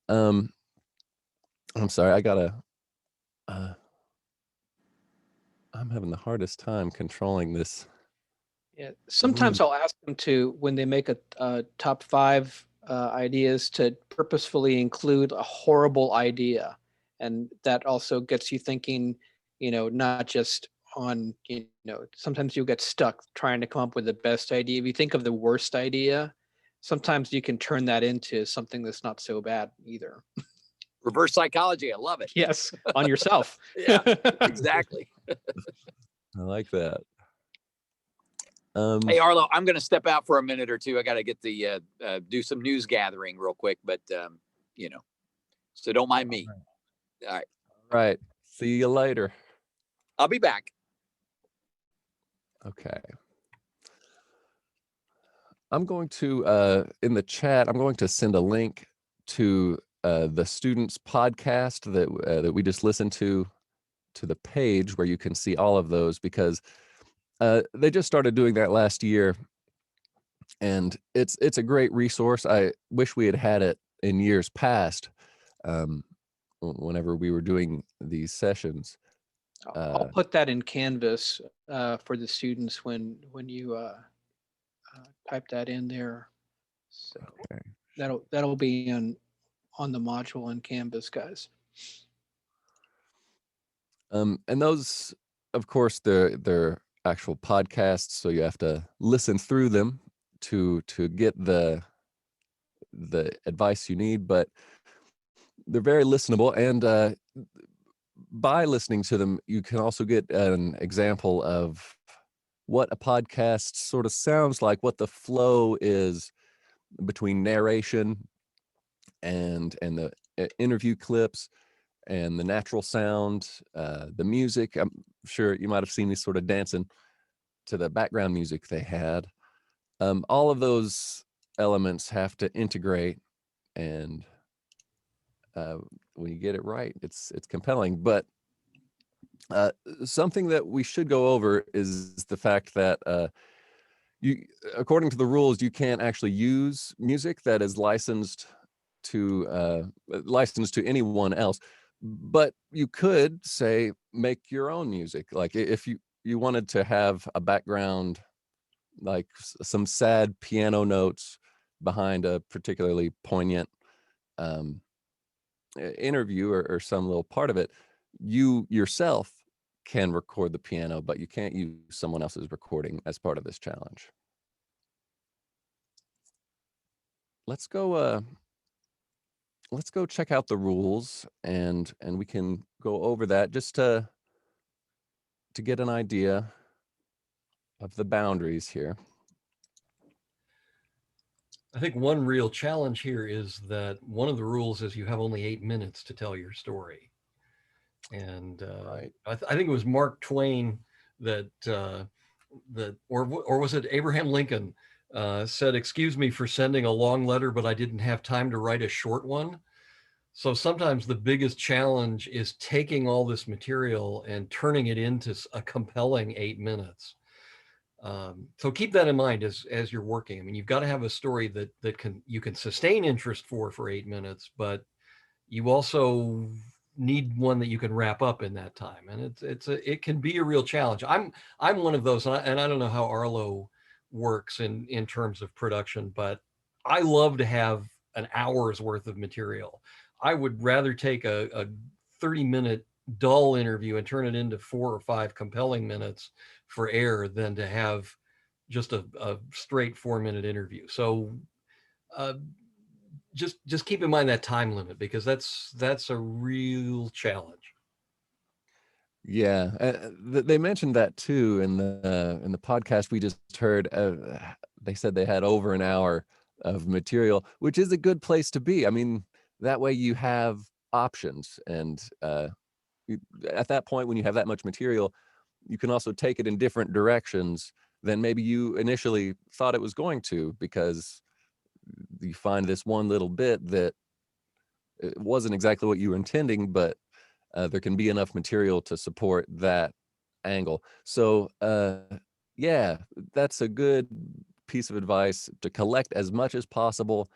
I'm sorry, I'm having the hardest time controlling this. Yeah, sometimes I'll ask them to, when they make a top 5 ideas, to purposefully include a horrible idea. And that also gets you thinking, not just on, sometimes you'll get stuck trying to come up with the best idea. If you think of the worst idea, sometimes you can turn that into something that's not so bad either. Reverse psychology. I love it. Yes, on yourself. Yeah, exactly. I like that. Hey, Arlo, I'm going to step out for a minute or two. I got to get the do some news gathering real quick, but so don't mind me. All right. Right. See you later. I'll be back. Okay. I'm going to, in the chat, I'm going to send a link to the students podcast that we just listened to the page where you can see all of those, because they just started doing that last year, and it's a great resource. I wish we had it in years past, whenever we were doing these sessions. I'll put that in Canvas for the students when you type that in there. So okay. that'll be on the module in Canvas, guys. And those, of course, they're actual podcasts, so you have to listen through them to get the advice you need, but they're very listenable, and by listening to them, you can also get an example of what a podcast sort of sounds like, what the flow is between narration and the interview clips and the natural sound, the music. I'm sure you might have seen me sort of dancing to the background music they had. All of those elements have to integrate, and when you get it right, it's compelling. But something that we should go over is the fact that you, according to the rules, you can't actually use music that is licensed to anyone else. But you could say make your own music. Like if you wanted to have a background, like some sad piano notes behind a particularly poignant interview or some little part of it, you yourself can record the piano, but you can't use someone else's recording as part of this challenge. Let's go check out the rules, and we can go over that just to get an idea of the boundaries here. I think one real challenge here is that one of the rules is you have only 8 minutes to tell your story. And right. I think it was Mark Twain or was it Abraham Lincoln said, "Excuse me for sending a long letter, but I didn't have time to write a short one." So sometimes the biggest challenge is taking all this material and turning it into a compelling 8 minutes. So keep that in mind as you're working. I mean, you've got to have a story that you can sustain interest for 8 minutes, but you also need one that you can wrap up in that time. And it can be a real challenge. I'm one of those, and I don't know how Arlo works in terms of production, but I love to have an hour's worth of material. I would rather take a 30-minute dull interview and turn it into 4 or 5 compelling minutes for air than to have just a straight 4-minute interview. So just keep in mind that time limit, because that's a real challenge. Yeah, they mentioned that too in the podcast we just heard. They said they had over an hour of material, which is a good place to be. I mean, that way you have options, and at that point, when you have that much material, you can also take it in different directions than maybe you initially thought it was going to, because you find this one little bit that it wasn't exactly what you were intending, but there can be enough material to support that angle. So yeah, that's a good piece of advice, to collect as much as possible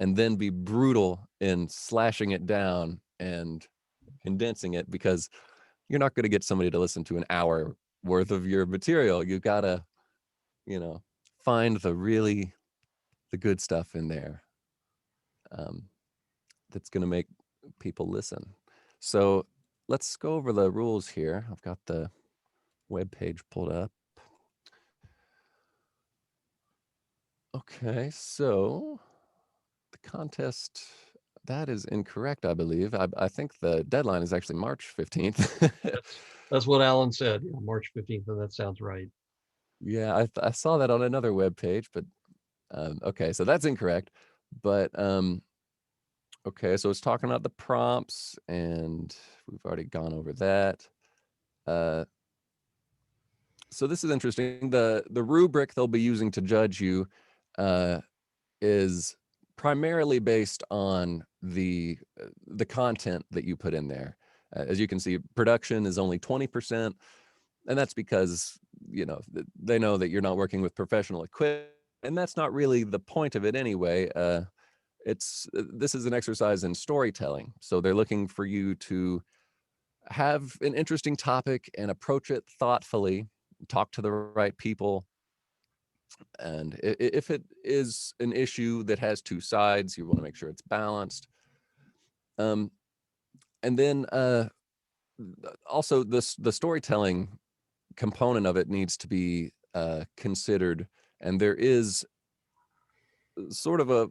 and then be brutal in slashing it down and condensing it, because you're not going to get somebody to listen to an hour worth of your material. You gotta, find the good stuff in there that's going to make people listen. So let's go over the rules here. I've got the web page pulled up. Okay, so the contest, that is incorrect, I believe. I think the deadline is actually March 15th. That's what Alan said, March 15th, and that sounds right. Yeah, I saw that on another web page, but okay, so that's incorrect. But okay, so it's talking about the prompts, and we've already gone over that. So this is interesting. The rubric they'll be using to judge you is primarily based on the content that you put in there. As you can see, production is only 20%, and that's because they know that you're not working with professional equipment, and that's not really the point of it anyway. This is an exercise in storytelling, so they're looking for you to have an interesting topic and approach it thoughtfully, talk to the right people. And if it is an issue that has two sides, you want to make sure it's balanced. And then also the storytelling component of it needs to be considered. And there is sort of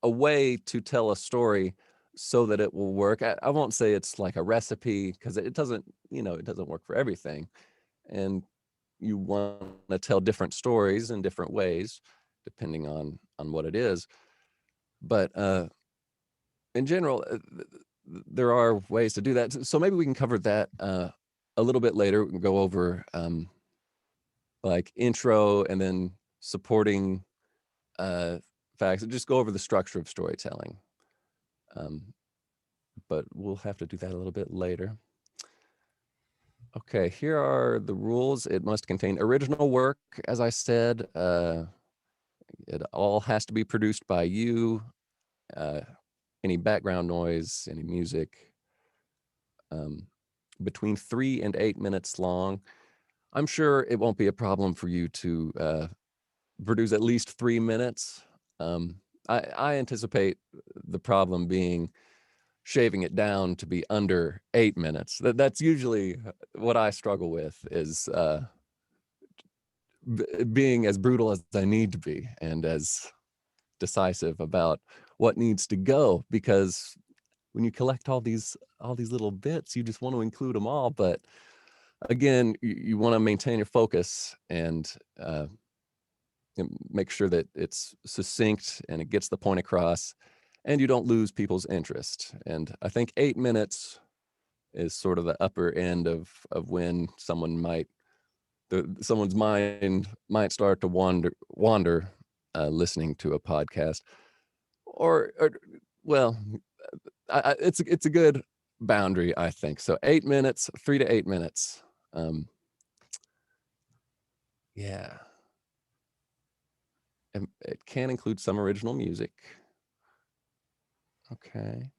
a way to tell a story so that it will work. I won't say it's like a recipe, because it doesn't work for everything. And you want to tell different stories in different ways, depending on what it is. But in general, there are ways to do that. So maybe we can cover that a little bit later. We can go over like intro and then supporting facts, and just go over the structure of storytelling. But we'll have to do that a little bit later. Okay, here are the rules. It must contain original work, as I said. It all has to be produced by you. Any background noise, any music, between 3 and 8 minutes long. I'm sure it won't be a problem for you to produce at least 3 minutes. I anticipate the problem being shaving it down to be under 8 minutes. That's usually what I struggle with, is being as brutal as I need to be and as decisive about what needs to go, because when you collect all these little bits, you just want to include them all. But again, you want to maintain your focus and make sure that it's succinct and it gets the point across, and you don't lose people's interest. And I think 8 minutes is sort of the upper end of when someone might someone's mind might start to wander listening to a podcast, or well, it's a good boundary, I think. So 8 minutes, 3 to 8 minutes. Yeah. And it can include some original music. Okay.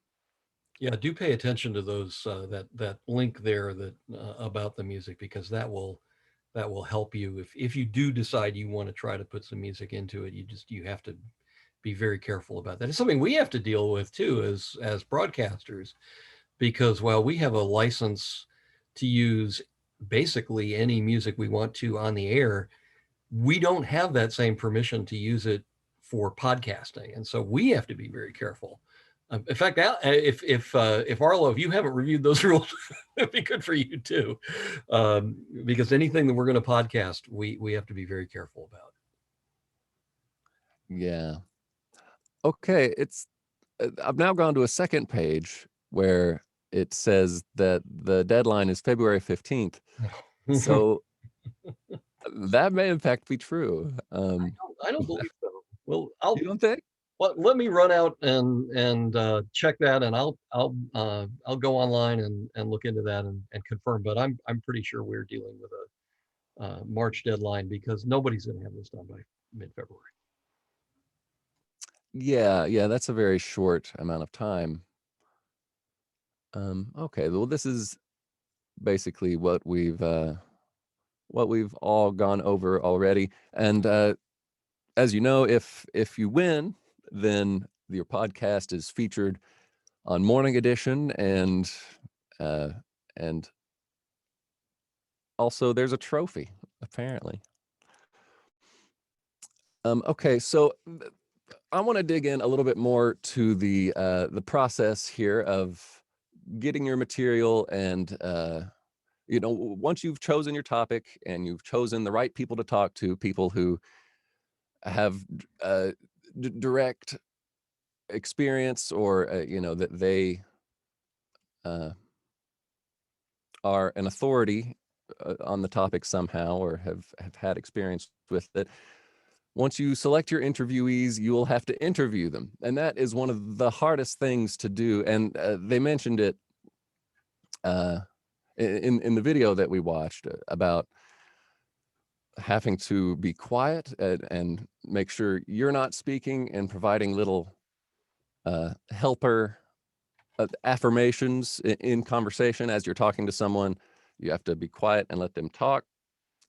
Yeah, do pay attention to those that link there that about the music, because that will help you if you do decide you want to try to put some music into it. You have to be very careful about that. It's something we have to deal with too as broadcasters, because while we have a license to use basically any music we want to on the air, we don't have that same permission to use it for podcasting, and so we have to be very careful. In fact, if Arlo, if you haven't reviewed those rules, it'd be good for you too, because anything that we're going to podcast, we have to be very careful about. Yeah. Okay, I've now gone to a second page where it says that the deadline is February 15th. So that may in fact be true. I don't believe so. Well, you don't think? Well, let me run out and check that, and I'll go online and look into that and confirm. But I'm pretty sure we're dealing with a March deadline, because nobody's going to have this done by mid-February. Yeah, that's a very short amount of time. Okay, well, this is basically what we've all gone over already. And as you know, if you win, then your podcast is featured on Morning Edition, and also there's a trophy, apparently. Okay, so I want to dig in a little bit more to the process here of getting your material, and once you've chosen your topic and you've chosen the right people to talk to, people who have direct experience, or that they are an authority on the topic somehow, or have had experience with it. Once you select your interviewees, you will have to interview them, and that is one of the hardest things to do. And they mentioned it in the video that we watched about having to be quiet and make sure you're not speaking, and providing little helper affirmations in conversation as you're talking to someone. You have to be quiet and let them talk,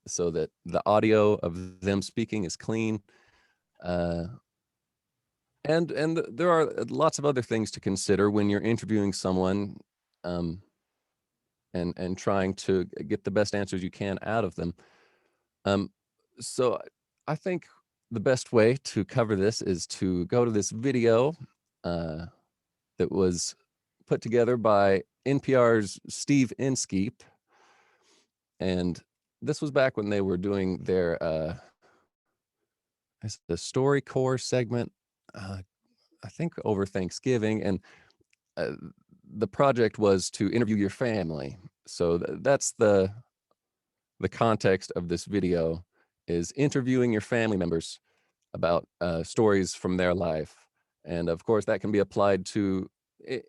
so that the audio of them speaking is clean. And there are lots of other things to consider when you're interviewing someone, and trying to get the best answers you can out of them. So I think the best way to cover this is to go to this video that was put together by NPR's Steve Inskeep. And this was back when they were doing their the StoryCorps segment, I think over Thanksgiving. And the project was to interview your family. So that's the context of this video, is interviewing your family members about stories from their life. And of course, that can be applied to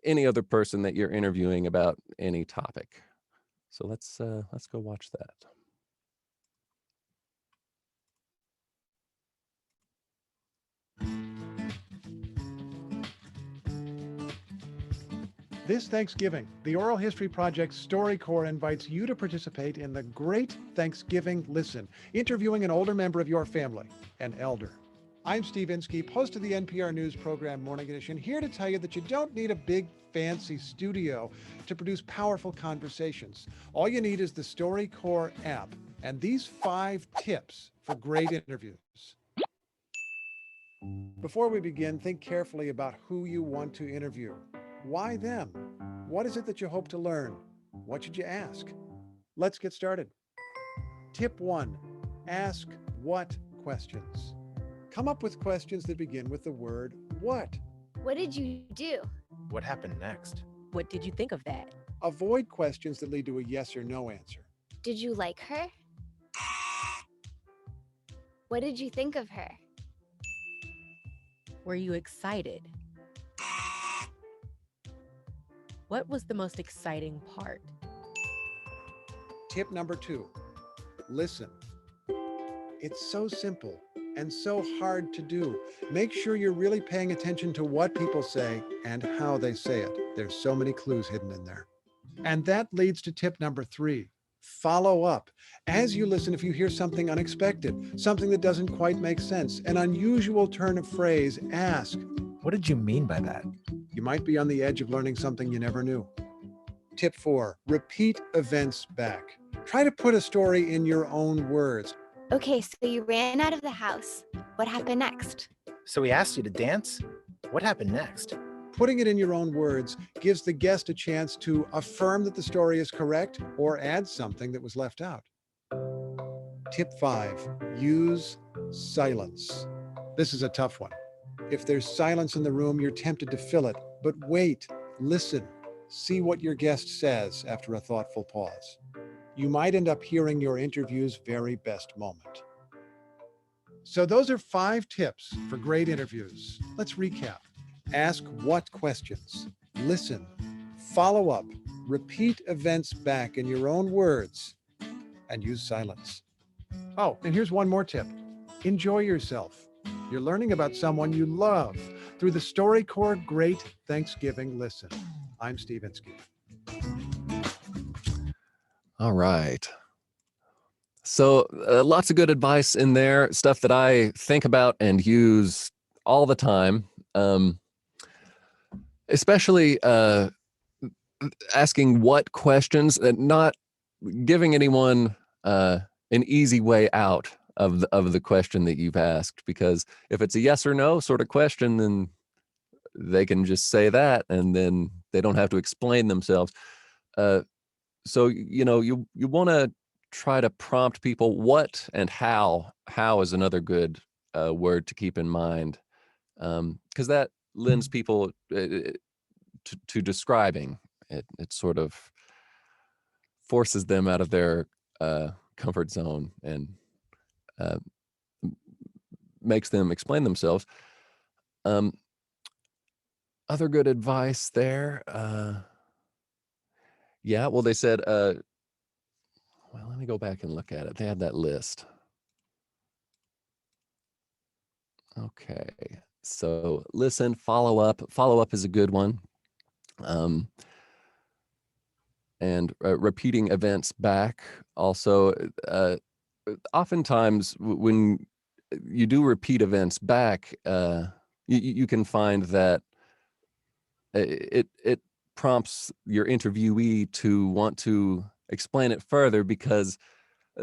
any other person that you're interviewing about any topic. So let's go watch that. This Thanksgiving, the Oral History Project's StoryCorps invites you to participate in the Great Thanksgiving Listen, interviewing an older member of your family, an elder. I'm Steve Inskeep, host of the NPR News program Morning Edition, here to tell you that you don't need a big fancy studio to produce powerful conversations. All you need is the StoryCorps app and these 5 tips for great interviews. Before we begin, think carefully about who you want to interview. Why them? What is it that you hope to learn? What should you ask? Let's get started. Tip 1, ask what questions. Come up with questions that begin with the word what. What did you do? What happened next? What did you think of that? Avoid questions that lead to a yes or no answer. Did you like her? What did you think of her? Were you excited? What was the most exciting part? Tip number 2, listen. It's so simple and so hard to do. Make sure you're really paying attention to what people say and how they say it. There's so many clues hidden in there. And that leads to tip number 3, follow up. As you listen, if you hear something unexpected, something that doesn't quite make sense, an unusual turn of phrase, ask, what did you mean by that? You might be on the edge of learning something you never knew. Tip 4, repeat events back. Try to put a story in your own words. Okay, so you ran out of the house. What happened next? So we asked you to dance? What happened next? Putting it in your own words gives the guest a chance to affirm that the story is correct or add something that was left out. Tip 5, use silence. This is a tough one. If there's silence in the room, you're tempted to fill it, but wait, listen, see what your guest says after a thoughtful pause. You might end up hearing your interview's very best moment. So those are 5 tips for great interviews. Let's recap. Ask what questions, listen, follow up, repeat events back in your own words, and use silence. Oh, and here's one more tip. Enjoy yourself. You're learning about someone you love through the StoryCorps Great Thanksgiving Listen. I'm Steve Inskeep. All right. So lots of good advice in there, stuff that I think about and use all the time. Especially asking what questions, not giving anyone an easy way out of the question that you've asked, because if it's a yes or no sort of question, then they can just say that and then they don't have to explain themselves. So, you want to try to prompt people. What and how is another good word to keep in mind, because that lends people to describing. It sort of forces them out of their comfort zone and makes them explain themselves. Other good advice there. Yeah, well, they said, well, let me go back and look at it. They had that list. Okay, so listen, follow up. Follow up is a good one. And repeating events back also. Oftentimes when you do repeat events back, you can find that it prompts your interviewee to want to explain it further, because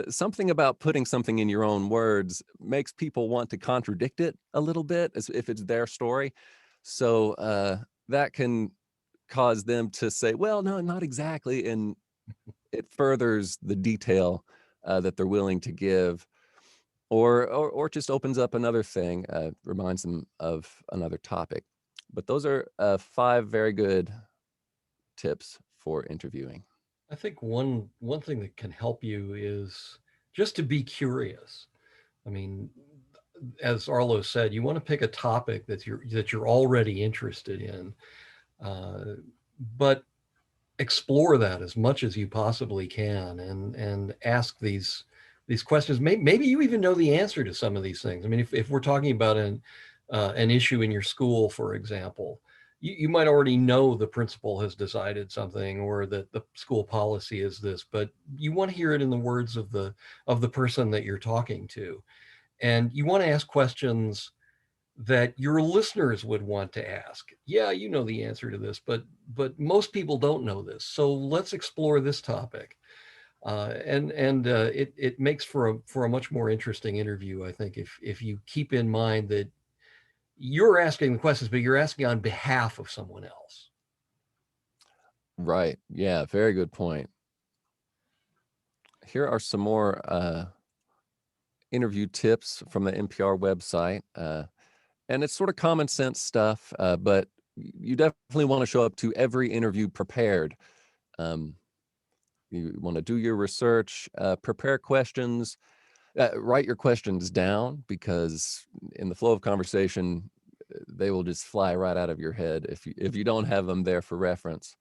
something about putting something in your own words makes people want to contradict it a little bit, as if it's their story. So that can cause them to say, well, no, not exactly. And it furthers the detail that they're willing to give, or just opens up another thing, reminds them of another topic. But those are 5 very good tips for interviewing. I think one thing that can help you is just to be curious. I mean, as Arlo said, you want to pick a topic that you're already interested in, but explore that as much as you possibly can, and ask these questions. Maybe you even know the answer to some of these things. I mean, if we're talking about an issue in your school, for example, you might already know the principal has decided something, or that the school policy is this, but you want to hear it in the words of the person that you're talking to. And you want to ask questions that your listeners would want to ask. Yeah, you know the answer to this, but most people don't know this. So let's explore this topic. It makes for a much more interesting interview, I think, if you keep in mind that you're asking the questions, but you're asking on behalf of someone else. Right. Yeah, very good point. Here are some more interview tips from the NPR website. And it's sort of common sense stuff, but you definitely want to show up to every interview prepared. You want to do your research, prepare questions Write your questions down, because in the flow of conversation, they will just fly right out of your head if you don't have them there for reference.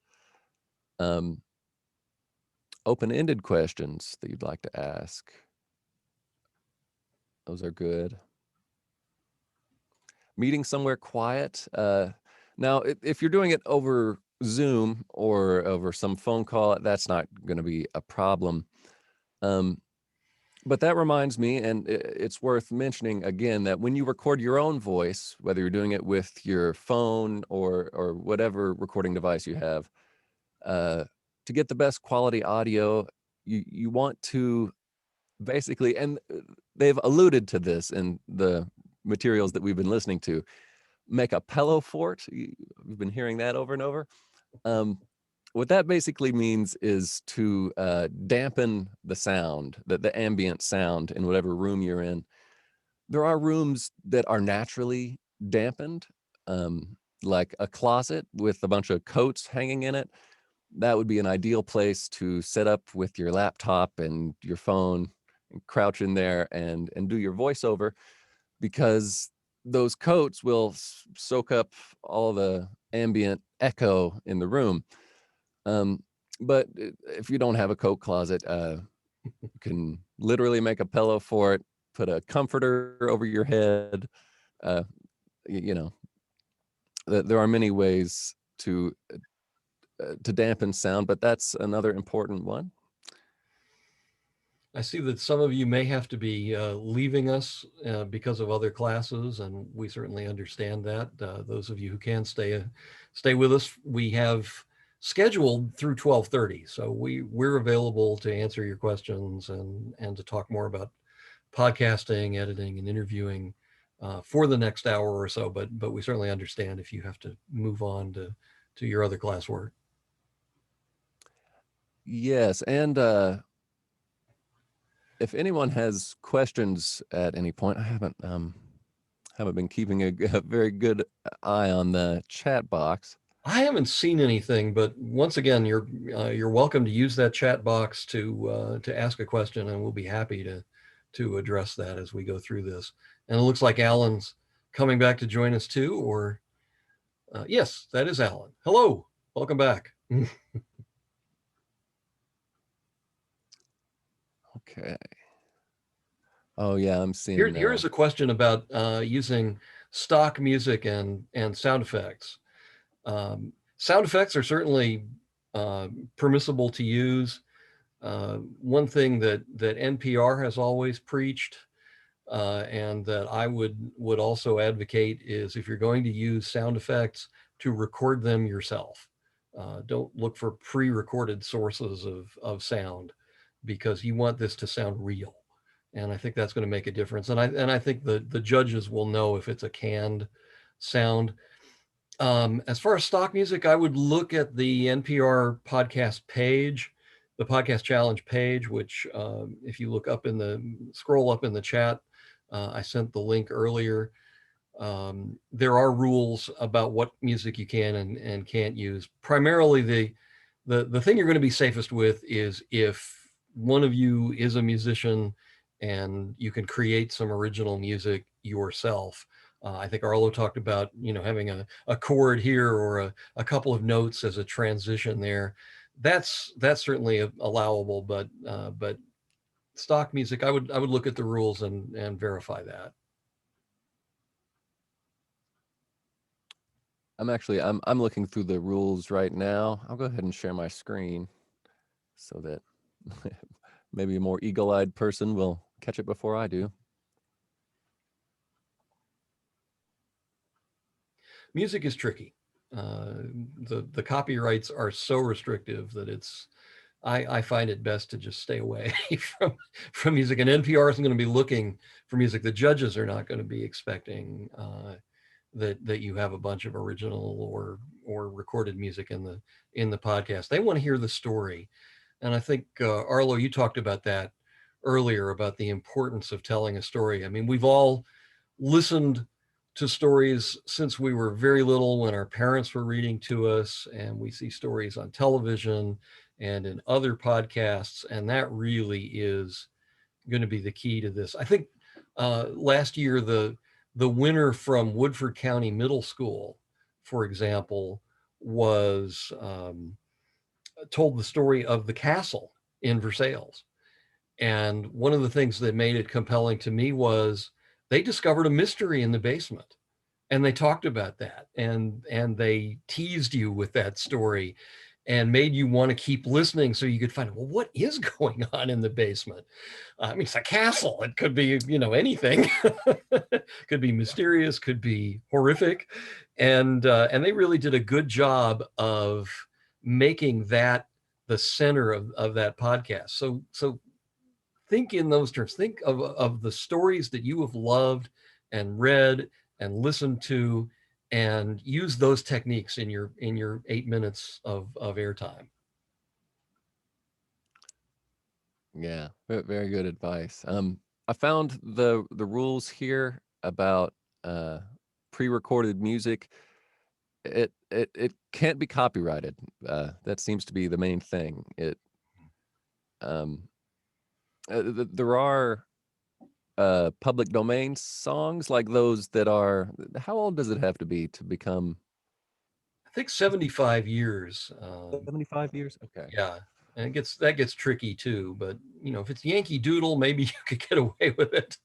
Open-ended questions that you'd like to ask. Those are good. Meeting somewhere quiet. Now, if you're doing it over Zoom or over some phone call, that's not going to be a problem. But that reminds me, and it's worth mentioning again, that when you record your own voice, whether you're doing it with your phone or whatever recording device you have, to get the best quality audio, you want to basically, and they've alluded to this in the materials that we've been listening to, make a pillow fort. We've been hearing that over and over. What that basically means is to dampen the sound, the ambient sound in whatever room you're in. There are rooms that are naturally dampened, like a closet with a bunch of coats hanging in it. That would be an ideal place to set up with your laptop and your phone, and crouch in there and do your voiceover, because those coats will soak up all the ambient echo in the room. But if you don't have a coat closet, you can literally make a pillow for it, put a comforter over your head. You know, there are many ways to dampen sound, but that's another important one. I see that some of you may have to be leaving us because of other classes, and we certainly understand that. Those of you who can stay with us, we have scheduled through 12:30, so we're available to answer your questions and to talk more about podcasting, editing, and interviewing for the next hour or so. But we certainly understand if you have to move on to your other classwork. Yes, and if anyone has questions at any point, I haven't been keeping a very good eye on the chat box. I haven't seen anything, but once again, you're welcome to use that chat box to ask a question, and we'll be happy to address that as we go through this. And it looks like Alan's coming back to join us too, or yes, that is Alan. Hello, welcome back. Okay. Oh yeah, I'm seeing. Here's a question about using stock music and sound effects. Sound effects are certainly permissible to use. One thing that NPR has always preached, and that I would also advocate, is if you're going to use sound effects, to record them yourself. Don't look for pre-recorded sources of sound, because you want this to sound real. And I think that's going to make a difference. And I think the judges will know if it's a canned sound. As far as stock music, I would look at the NPR podcast page, the podcast challenge page, which if you look up scroll up in the chat, I sent the link earlier. There are rules about what music you can and can't use. Primarily, the thing you're going to be safest with is if one of you is a musician and you can create some original music yourself. I think Arlo talked about, having a chord here or a couple of notes as a transition there. That's certainly allowable, but stock music, I would look at the rules and verify that. I'm looking through the rules right now. I'll go ahead and share my screen so that maybe a more eagle-eyed person will catch it before I do. Music is tricky. The copyrights are so restrictive that I find it best to just stay away from music. And NPR isn't going to be looking for music. The judges are not going to be expecting that you have a bunch of original or recorded music in the podcast. They want to hear the story. And I think Arlo, you talked about that earlier, about the importance of telling a story. I mean, we've all listened to stories since we were very little, when our parents were reading to us, and we see stories on television and in other podcasts, and that really is going to be the key to this. I think last year the winner from Woodford County Middle School, for example, was told the story of the castle in Versailles. And one of the things that made it compelling to me was they discovered a mystery in the basement. And they talked about that, and they teased you with that story and made you want to keep listening so you could find, well, what is going on in the basement? I mean, it's a castle. It could be, anything. Could be mysterious, could be horrific. And they really did a good job of making that the center of that podcast. So think in those terms. Think of the stories that you have loved and read and listened to, and use those techniques in your 8 minutes of airtime. Yeah, very good advice. I found the rules here about pre-recorded music. It can't be copyrighted. That seems to be the main thing. There are public domain songs like those that are. How old does it have to be to become? I think 75 years. 75 years. Okay. Yeah. And that gets tricky too, but if it's Yankee Doodle, maybe you could get away with it.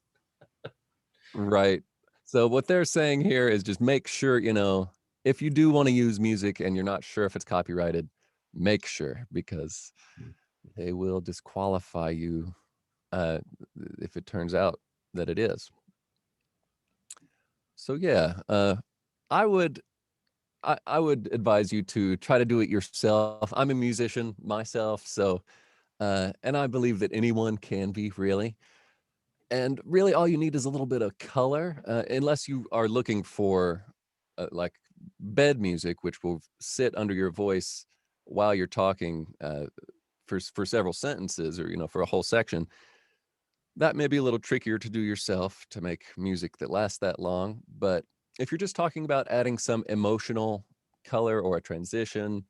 Right. So what they're saying here is just make sure, if you do want to use music and you're not sure if it's copyrighted, make sure, because they will disqualify you if it turns out that it is. So yeah, I would advise you to try to do it yourself. I'm a musician myself, so and I believe that anyone can be, really. And really all you need is a little bit of color, unless you are looking for like bed music, which will sit under your voice while you're talking for several sentences, or for a whole section. That may be a little trickier to do yourself, to make music that lasts that long. But if you're just talking about adding some emotional color or a transition,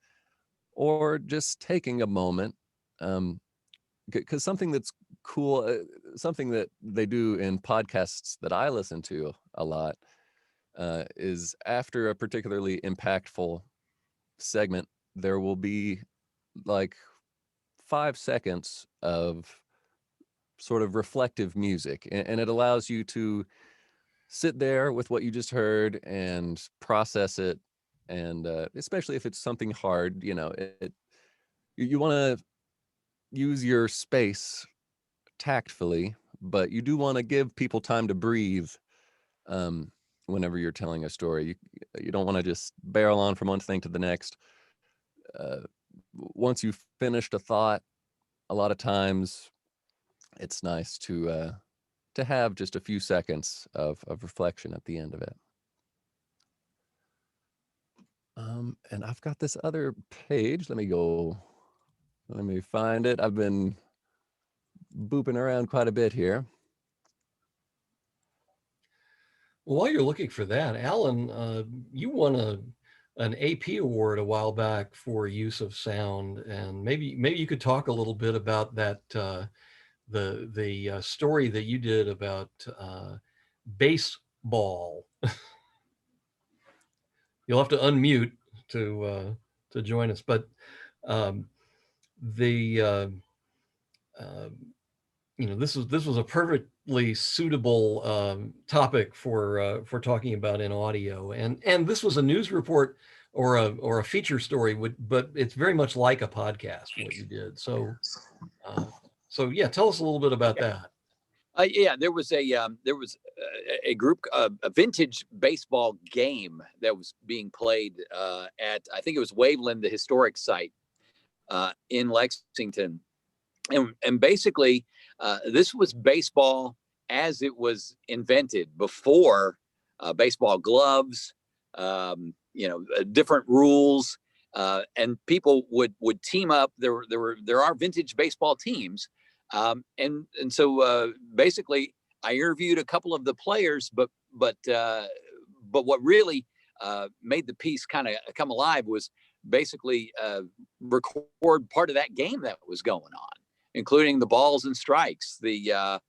or just taking a moment, because something that's cool, something that they do in podcasts that I listen to a lot, is after a particularly impactful segment, there will be like 5 seconds of sort of reflective music, and it allows you to sit there with what you just heard and process it. And especially if it's something hard, you want to use your space tactfully, but you do want to give people time to breathe whenever you're telling a story. You don't want to just barrel on from one thing to the next. Once you've finished a thought, a lot of times it's nice to have just a few seconds of reflection at the end of it. And I've got this other page. Let me find it. I've been booping around quite a bit here. Well, while you're looking for that, Alan, you won an AP award a while back for use of sound, and maybe you could talk a little bit about that, the story that you did about baseball. You'll have to unmute to join us, but this was a perfectly suitable topic for talking about in audio, and this was a news report or a feature story, but it's very much like a podcast what you did. So yeah, tell us a little bit about that. Yeah, there was a group, a vintage baseball game that was being played at, I think it was Waveland, the historic site in Lexington, and basically this was baseball as it was invented, before baseball gloves, different rules, and people would team up. There are vintage baseball teams. And so basically I interviewed a couple of the players, but what really made the piece kind of come alive was basically record part of that game that was going on. including the balls and strikes, the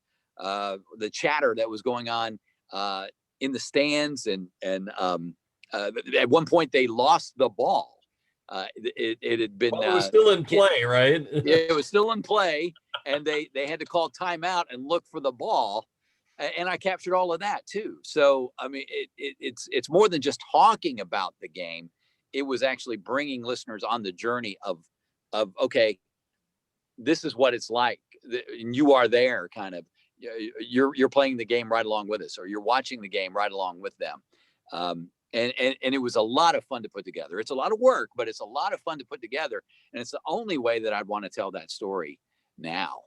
chatter that was going on in the stands, and at one point they lost the ball. It had been. Well, it was still in play, right? It was still in play, and they had to call timeout and look for the ball, and I captured all of that too. So I mean, it's more than just talking about the game. It was actually bringing listeners on the journey of okay, this is what it's like, and you are there, kind of. You're playing the game right along with us, or you're watching the game right along with them. And it was a lot of fun to put together. It's a lot of work, but it's a lot of fun to put together. And it's the only way that I'd want to tell that story now.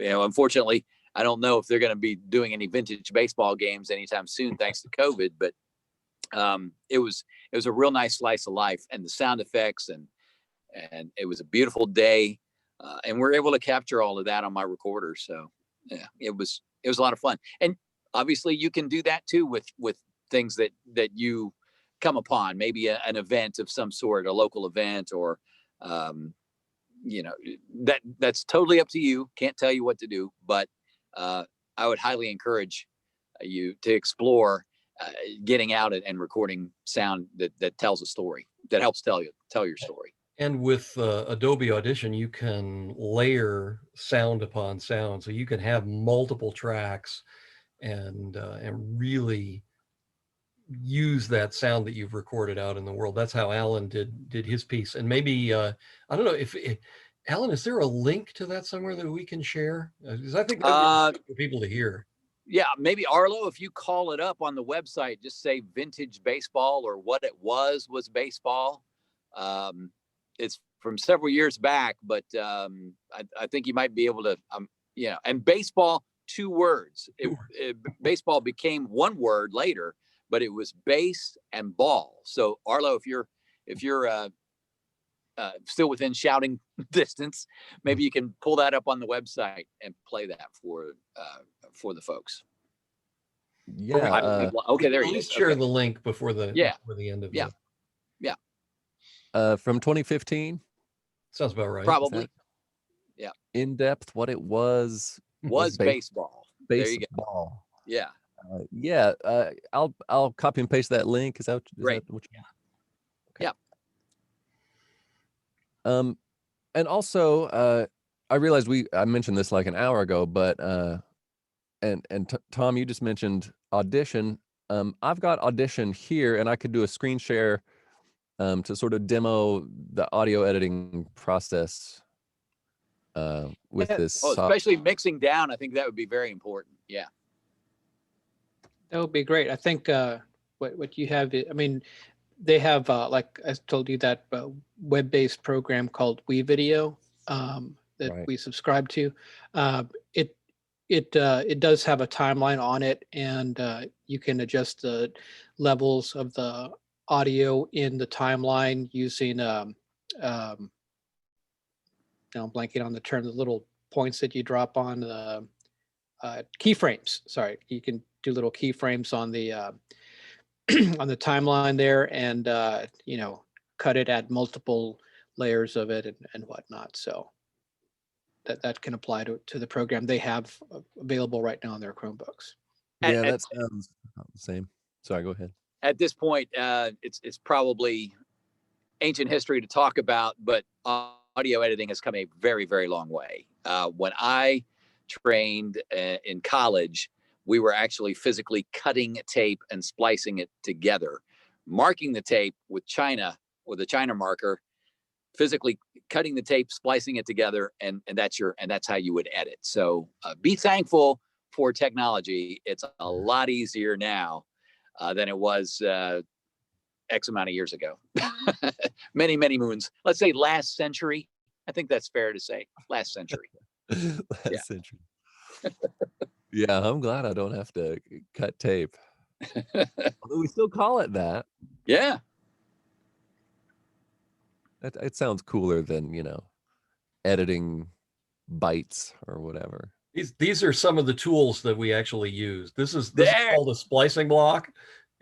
Unfortunately, I don't know if they're going to be doing any vintage baseball games anytime soon, thanks to COVID, but it was a real nice slice of life, and the sound effects, and it was a beautiful day. And we're able to capture all of that on my recorder. So yeah, it was a lot of fun. And obviously you can do that too with things that you come upon, maybe an event of some sort, a local event, or that's totally up to you. Can't tell you what to do, but I would highly encourage you to explore getting out and recording sound that tells a story, that helps tell your story. And with Adobe Audition, you can layer sound upon sound, so you can have multiple tracks and really use that sound that you've recorded out in the world. That's how Alan did his piece. And maybe I don't know if Alan, is there a link to that somewhere that we can share? Because I think that'd be for people to hear. Yeah, maybe Arlo, if you call it up on the website, just say vintage baseball or what it was baseball. It's from several years back, but I think you might be able to, and baseball, 2 words. Baseball became 1 word later, but it was base and ball. So Arlo, if you're still within shouting distance, maybe you can pull that up on the website and play that for the folks. Yeah. Okay, there you go. Share the link before the end of Yeah. From 2015. Sounds about right. Probably. Yeah. In depth, what it was baseball. There you go. Yeah. I'll copy and paste that link. Is that what you want? Yeah. And also, I realized I mentioned this like an hour ago, but Tom, you just mentioned Audition. I've got Audition here, and I could do a screen share to sort of demo the audio editing process with this. Especially mixing down. I think that would be very important. Yeah. That would be great. I think what you have, I mean, they have, like I told you, that web-based program called WeVideo that we subscribe to. It does have a timeline on it, and you can adjust the levels of the audio in the timeline using now I'm blanking on the term, the little points that you drop on the keyframes. Sorry, you can do little keyframes on the on the timeline there, and cut it, add multiple layers of it and whatnot. So that can apply to the program they have available right now on their Chromebooks. Yeah, that sounds the same. Sorry, go ahead. At this point, it's probably ancient history to talk about, but audio editing has come a very, very long way. When I trained in college, we were actually physically cutting tape and splicing it together, marking the tape with China, with a China marker, physically cutting the tape, splicing it together, and that's how you would edit. So be thankful for technology. It's a lot easier now than it was X amount of years ago. many, many moons. Let's say last century. I think that's fair to say. Last century. Last century. Yeah, I'm glad I don't have to cut tape. Although we still call it that. Yeah. It sounds cooler than, editing bytes or whatever. These are some of the tools that we actually use. This is called a splicing block.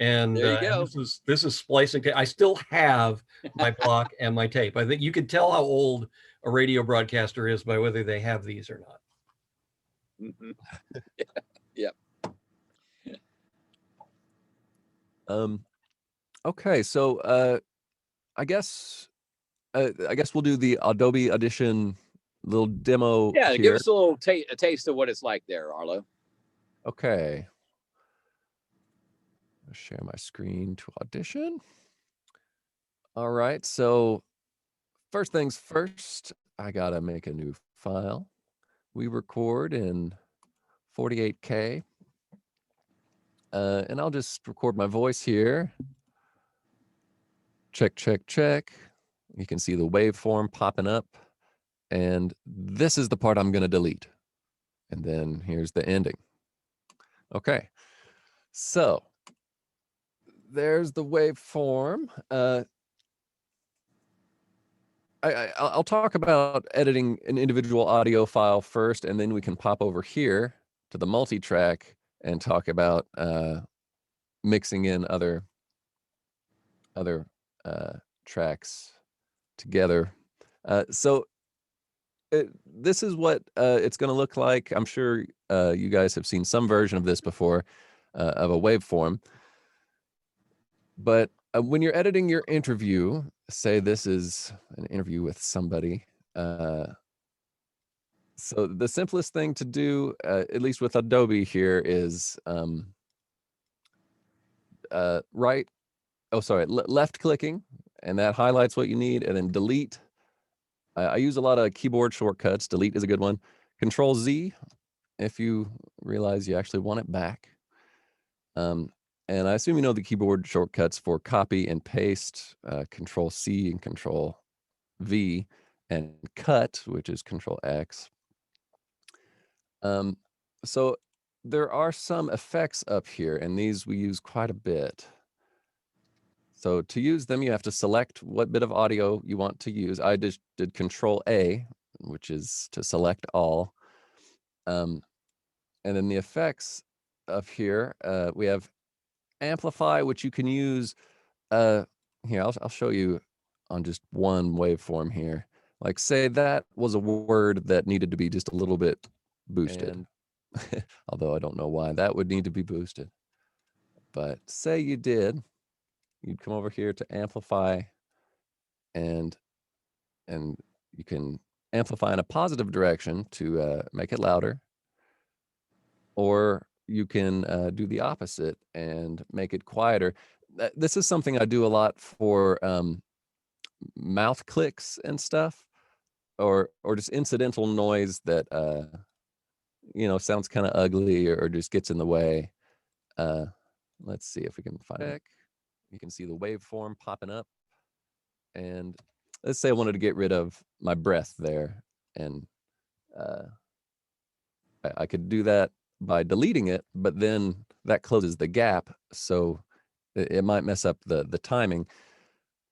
And this is splicing tape. I still have my block and my tape. I think you can tell how old a radio broadcaster is by whether they have these or not. Mhm. Yep. Okay, so I guess we'll do the Adobe Audition little demo Yeah, give here. us a little a taste of what it's like there, Arlo. Okay. I'll share my screen to Audition. All right, so first things first, I gotta make a new file. We record in 48K. And I'll just record my voice here. Check, check, check. You can see the waveform popping up. And this is the part I'm going to delete. And then here's the ending. Okay. So there's the waveform. I'll talk about editing an individual audio file first, and then we can pop over here to the multi-track and talk about mixing in other tracks together. So this is what it's going to look like. I'm sure you guys have seen some version of this before, of a waveform. But when you're editing your interview, say this is an interview with somebody. So the simplest thing to do, at least with Adobe here, is left clicking, and that highlights what you need, and then delete. I use a lot of keyboard shortcuts. Delete is a good one. Control Z if you realize you actually want it back. And I assume you know the keyboard shortcuts for copy and paste, Control C and Control V, and cut, which is Control X. So there are some effects up here, and these we use quite a bit. So to use them, you have to select what bit of audio you want to use. I just did Control A, which is to select all. And then the effects up here, we have Amplify, which you can use. Here, I'll show you on just one waveform here. Like, say that was a word that needed to be just a little bit boosted. Although I don't know why that would need to be boosted. But say you did. You'd come over here to Amplify, and you can amplify in a positive direction to make it louder, or you can do the opposite and make it quieter. This is something I do a lot for mouth clicks and stuff, or just incidental noise that sounds kind of ugly or just gets in the way. Let's see if we can find it. You can see the waveform popping up, and let's say I wanted to get rid of my breath there, and I could do that by deleting it, but then that closes the gap, so it might mess up the timing.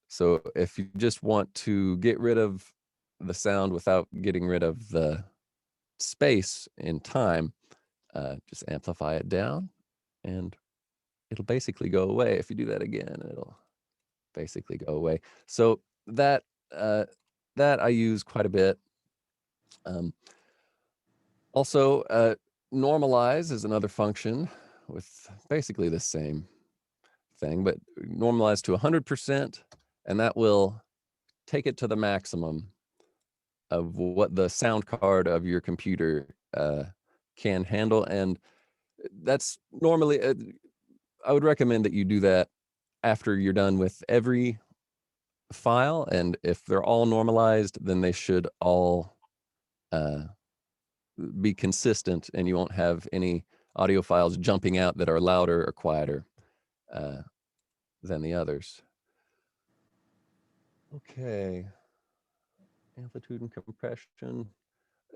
So if you just want to get rid of the sound without getting rid of the space in time, just amplify it down, and it'll basically go away. If you do that again, it'll basically go away. So that I use quite a bit. Also, normalize is another function with basically the same thing, but normalize to 100%, and that will take it to the maximum of what the sound card of your computer can handle. And that's normally, I would recommend that you do that after you're done with every file. And if they're all normalized, then they should all be consistent, and you won't have any audio files jumping out that are louder or quieter than the others. Okay. Amplitude and compression.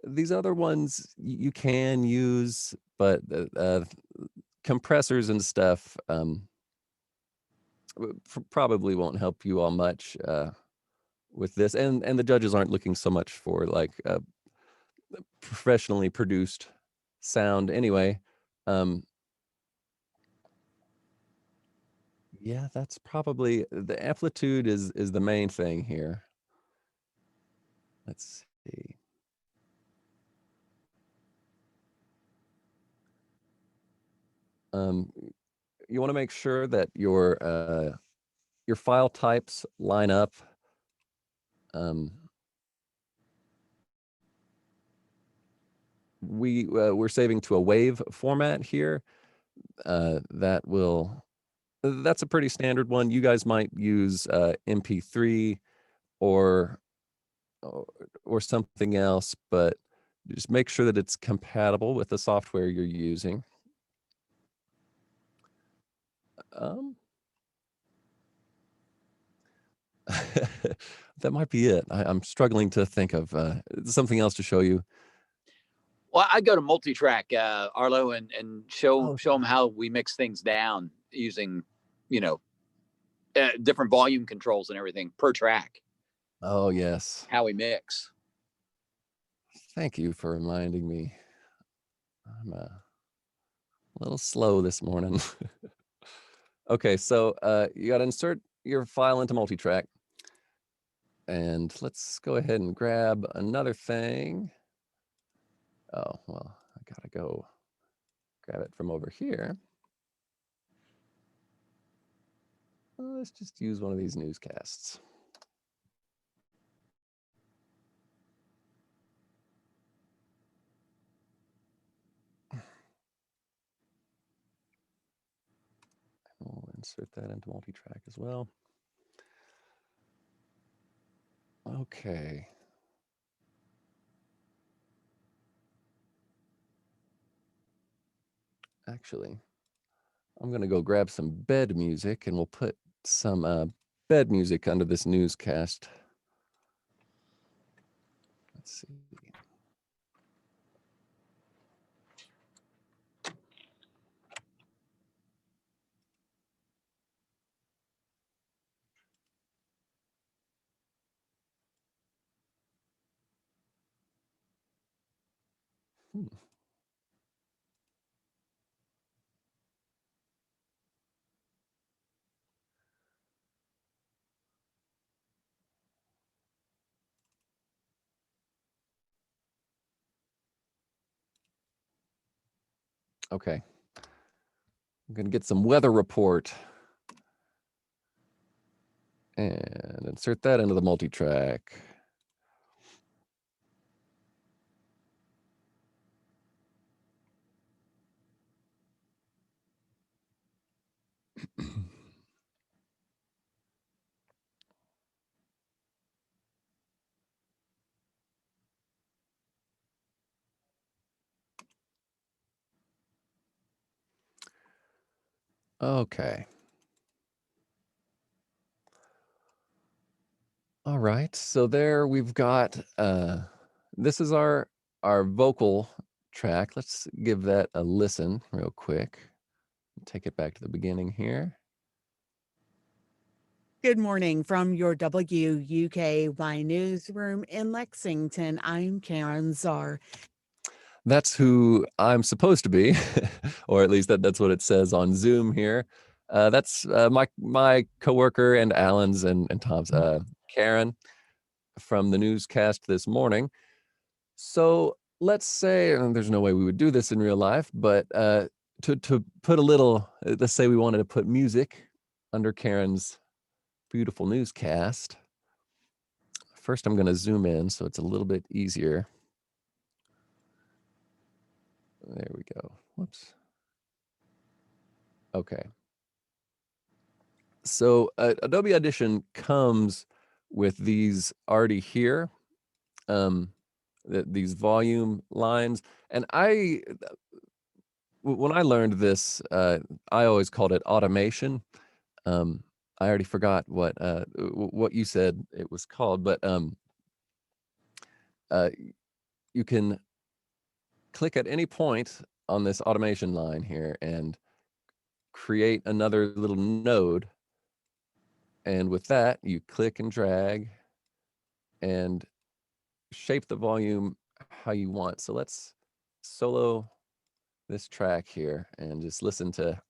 These other ones you can use, but compressors and stuff probably won't help you all much with this. And the judges aren't looking so much for like professionally produced sound anyway. Yeah, that's probably the amplitude is the main thing here. Let's see. You want to make sure that your file types line up. We're saving to a wave format here. That's a pretty standard one. You guys might use MP3 or something else, but just make sure that it's compatible with the software you're using. That might be it. I'm struggling to think of something else to show you. Well, I go to multi-track, Arlo, and show them how we mix things down using, different volume controls and everything per track. Oh, yes. How we mix. Thank you for reminding me. I'm a little slow this morning. Okay, so you got to insert your file into multi-track. And let's go ahead and grab another thing. Oh, well, I gotta go grab it from over here. Let's just use one of these newscasts. We'll insert that into multi-track as well. Okay. Actually, I'm going to go grab some bed music and we'll put some bed music under this newscast. Let's see. Okay. I'm going to get some weather report and insert that into the multi-track. Okay. All right, so there we've got, this is our vocal track. Let's give that a listen real quick. Take it back to the beginning here. Good morning from your WUKY newsroom in Lexington. I'm Karen Czar. That's who I'm supposed to be, or at least that's what it says on Zoom here. That's my coworker and Alan's and Tom's, Karen, from the newscast this morning. So let's say, and there's no way we would do this in real life, but to put a little, let's say we wanted to put music under Karen's beautiful newscast. First, I'm going to zoom in so it's a little bit easier. There we go. Whoops. Okay. So Adobe Audition comes with these already here, these volume lines. And when I learned this, I always called it automation. I already forgot what you said it was called, but you can click at any point on this automation line here and create another little node. And with that, you click and drag and shape the volume how you want. So let's solo this track here and just listen to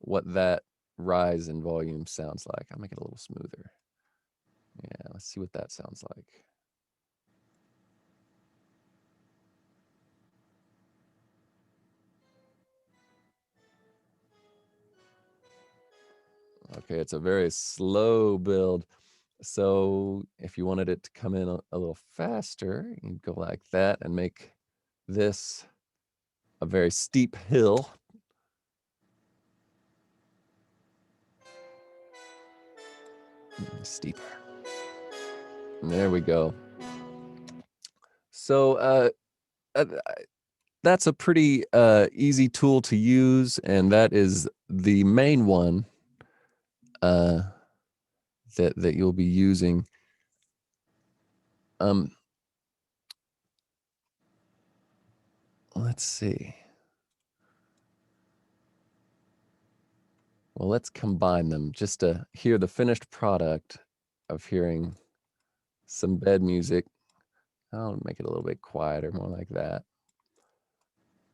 what that rise in volume sounds like. I'll make it a little smoother. Yeah, let's see what that sounds like. Okay, it's a very slow build. So if you wanted it to come in a little faster, you go like that and make this a very steep hill. Steeper. And there we go. So that's a pretty easy tool to use, and that is the main one that you'll be using. Let's see. Well, let's combine them just to hear the finished product of hearing some bed music. I'll make it a little bit quieter, more like that.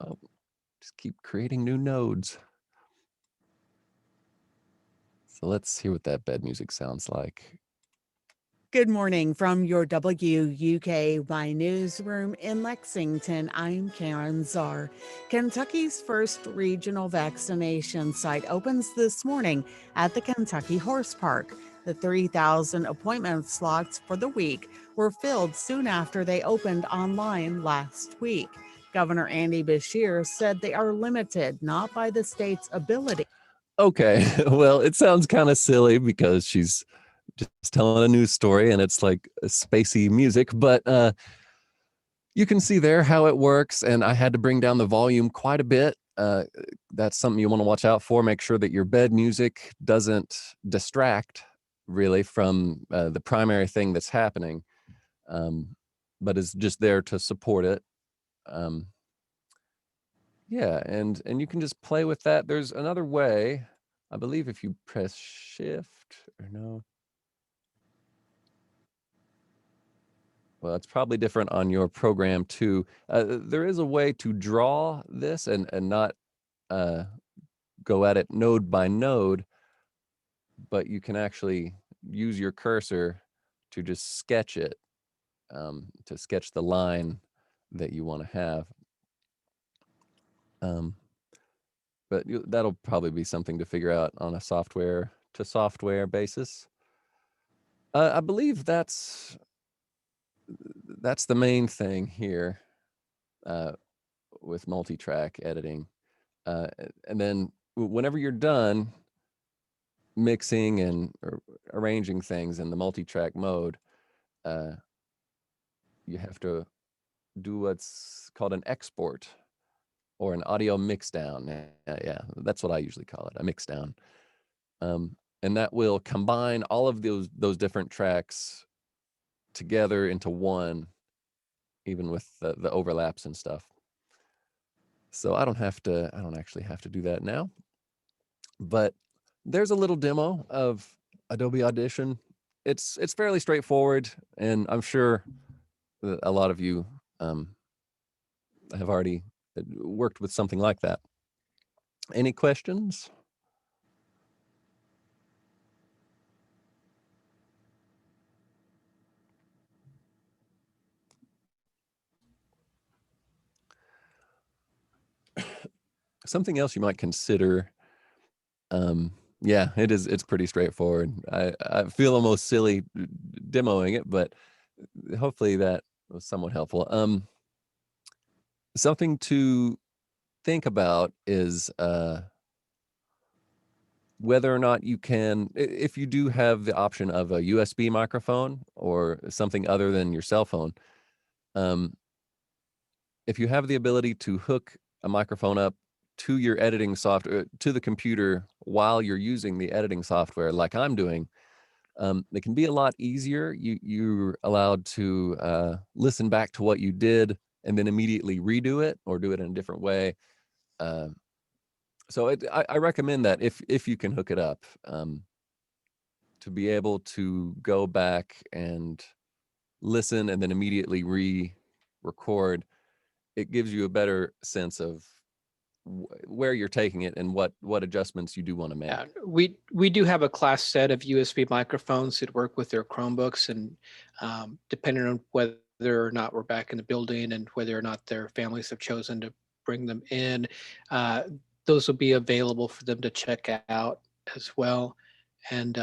Oh, just keep creating new nodes. So let's hear what that bed music sounds like. Good morning from your WUKY newsroom in Lexington. I'm Karen Czar. Kentucky's first regional vaccination site opens this morning at the Kentucky Horse Park. The 3,000 appointment slots for the week were filled soon after they opened online last week. Governor Andy Beshear said they are limited not by the state's ability. Okay, well, it sounds kind of silly because she's just telling a news story and it's like a spacey music, but you can see there how it works, and I had to bring down the volume quite a bit. That's something you want to watch out for. Make sure that your bed music doesn't distract really from the primary thing that's happening, but is just there to support it. Yeah, and you can just play with that. There's another way, I believe, if you press shift or no. Well, it's probably different on your program too. There is a way to draw this and not go at it node by node, but you can actually use your cursor to just sketch it, to sketch the line that you want to have. But that'll probably be something to figure out on a software to software basis. I believe that's the main thing here with multi-track editing. And then whenever you're done mixing and arranging things in the multi-track mode, you have to do what's called an export or an audio mix down. Yeah, that's what I usually call it, a mix down. And that will combine all of those different tracks together into one, even with the overlaps and stuff. So I don't actually have to do that now, but there's a little demo of Adobe Audition. It's fairly straightforward, and I'm sure that a lot of you have already worked with something like that. Any questions? Something else you might consider, yeah, it's pretty straightforward. I feel almost silly demoing it, but hopefully that was somewhat helpful. Something to think about is whether or not you can, if you do have the option of a USB microphone or something other than your cell phone, if you have the ability to hook a microphone up to your editing software, to the computer while you're using the editing software like I'm doing, it can be a lot easier. You're allowed to listen back to what you did and then immediately redo it or do it in a different way. So I recommend that if you can hook it up, to be able to go back and listen and then immediately re-record. It gives you a better sense of where you're taking it and what adjustments you do want to make. Yeah, we do have a class set of USB microphones that work with their Chromebooks, and depending on whether or not we're back in the building and whether or not their families have chosen to bring them in, those will be available for them to check out as well. And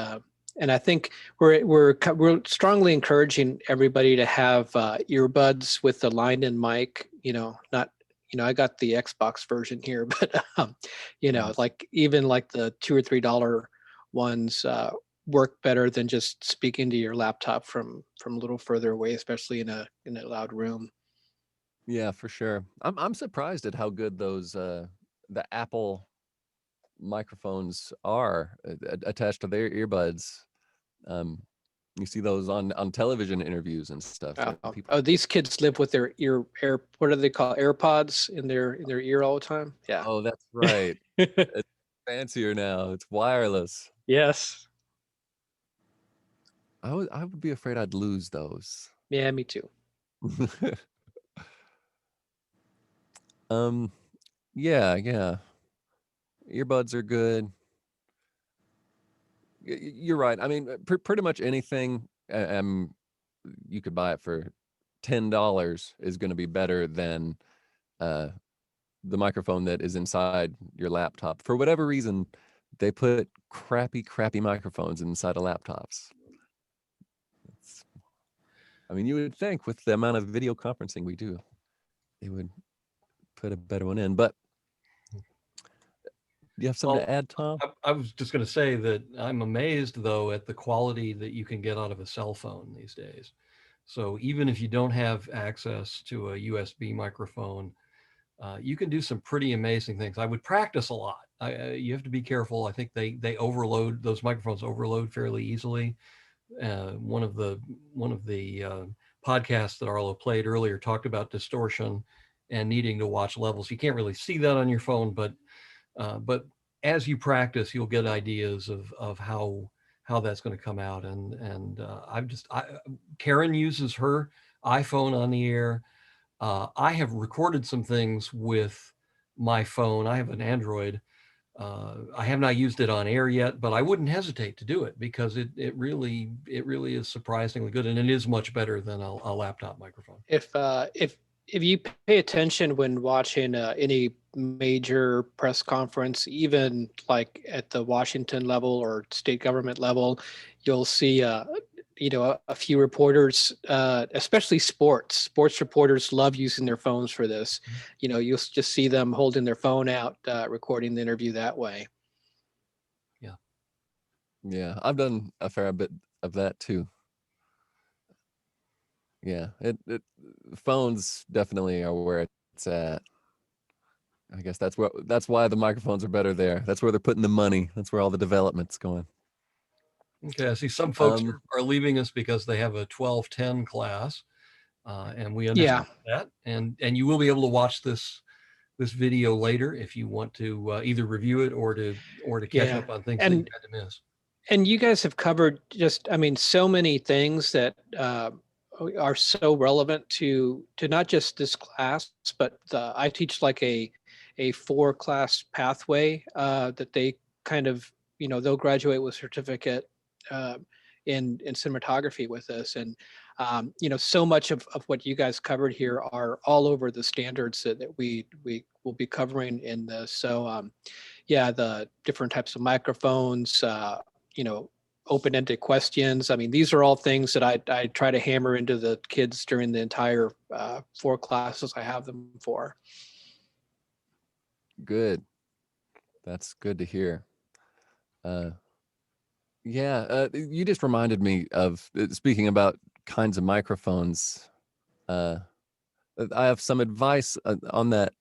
I think we're strongly encouraging everybody to have earbuds with the line-in mic. I got the Xbox version here, but like even like the $2 or $3 ones work better than just speaking to your laptop from a little further away, especially in a loud room. Yeah, for sure. I'm surprised at how good those the Apple microphones are attached to their earbuds. You see those on television interviews and stuff. These kids live with their what do they call AirPods in their ear all the time? Yeah. Oh, that's right. It's fancier now. It's wireless. Yes. I would be afraid I'd lose those. Yeah, me too. Yeah. Earbuds are good. You're right. I mean, pretty much anything you could buy it for $10 is going to be better than the microphone that is inside your laptop. For whatever reason, they put crappy microphones inside of laptops. I mean, you would think with the amount of video conferencing we do, they would put a better one in. But you have something to add, Tom? I was just going to say that I'm amazed, though, at the quality that you can get out of a cell phone these days. So even if you don't have access to a USB microphone, you can do some pretty amazing things. I would practice a lot. You have to be careful. I think they overload, those microphones overload fairly easily. One of the podcasts that Arlo played earlier talked about distortion and needing to watch levels. You can't really see that on your phone, but as you practice, you'll get ideas of how that's going to come out. And Karen uses her iPhone on the air. I have recorded some things with my phone. I have an Android. I have not used it on air yet, but I wouldn't hesitate to do it because it really is surprisingly good, and it is much better than a laptop microphone. If you pay attention when watching any major press conference, even like at the Washington level or state government level, you'll see a few reporters, especially sports reporters, love using their phones for this. You'll just see them holding their phone out, recording the interview that way. Yeah, I've done a fair bit of that too. Yeah, phones definitely are where it's at. I guess that's why the microphones are better there. That's where they're putting the money. That's where all the development's going. Okay, I see some folks are leaving us because they have a 12:10 class, and we understand that. And you will be able to watch this video later if you want to either review it or to catch up on things that you had to miss. And you guys have covered so many things that are so relevant to not just this class, but I teach like a 4-class pathway that they kind of, they'll graduate with certificate in cinematography with us. And, so much of what you guys covered here are all over the standards that we will be covering in this. So the different types of microphones, open-ended questions. I mean, these are all things that I try to hammer into the kids during the entire 4 classes I have them for. Good. That's good to hear. You just reminded me of, speaking about kinds of microphones, I have some advice on that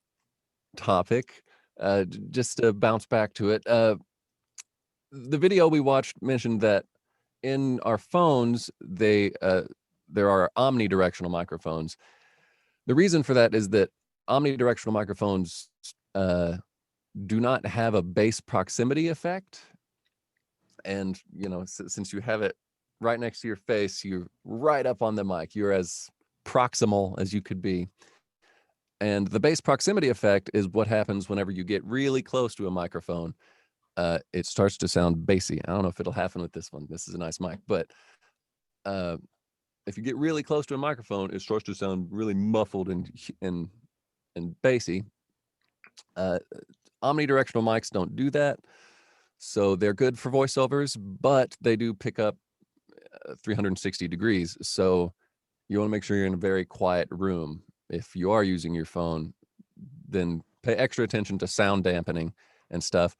topic, just to bounce back to it. The video we watched mentioned that in our phones, there are omnidirectional microphones. The reason for that is that omnidirectional microphones do not have a bass proximity effect. And, since you have it right next to your face, you're right up on the mic. You're as proximal as you could be. And the bass proximity effect is what happens whenever you get really close to a microphone. It starts to sound bassy. I don't know if it'll happen with this one. This is a nice mic, but if you get really close to a microphone, it starts to sound really muffled and bassy. Omnidirectional mics don't do that. So they're good for voiceovers, but they do pick up 360 degrees. So you want to make sure you're in a very quiet room. If you are using your phone, then pay extra attention to sound dampening and stuff.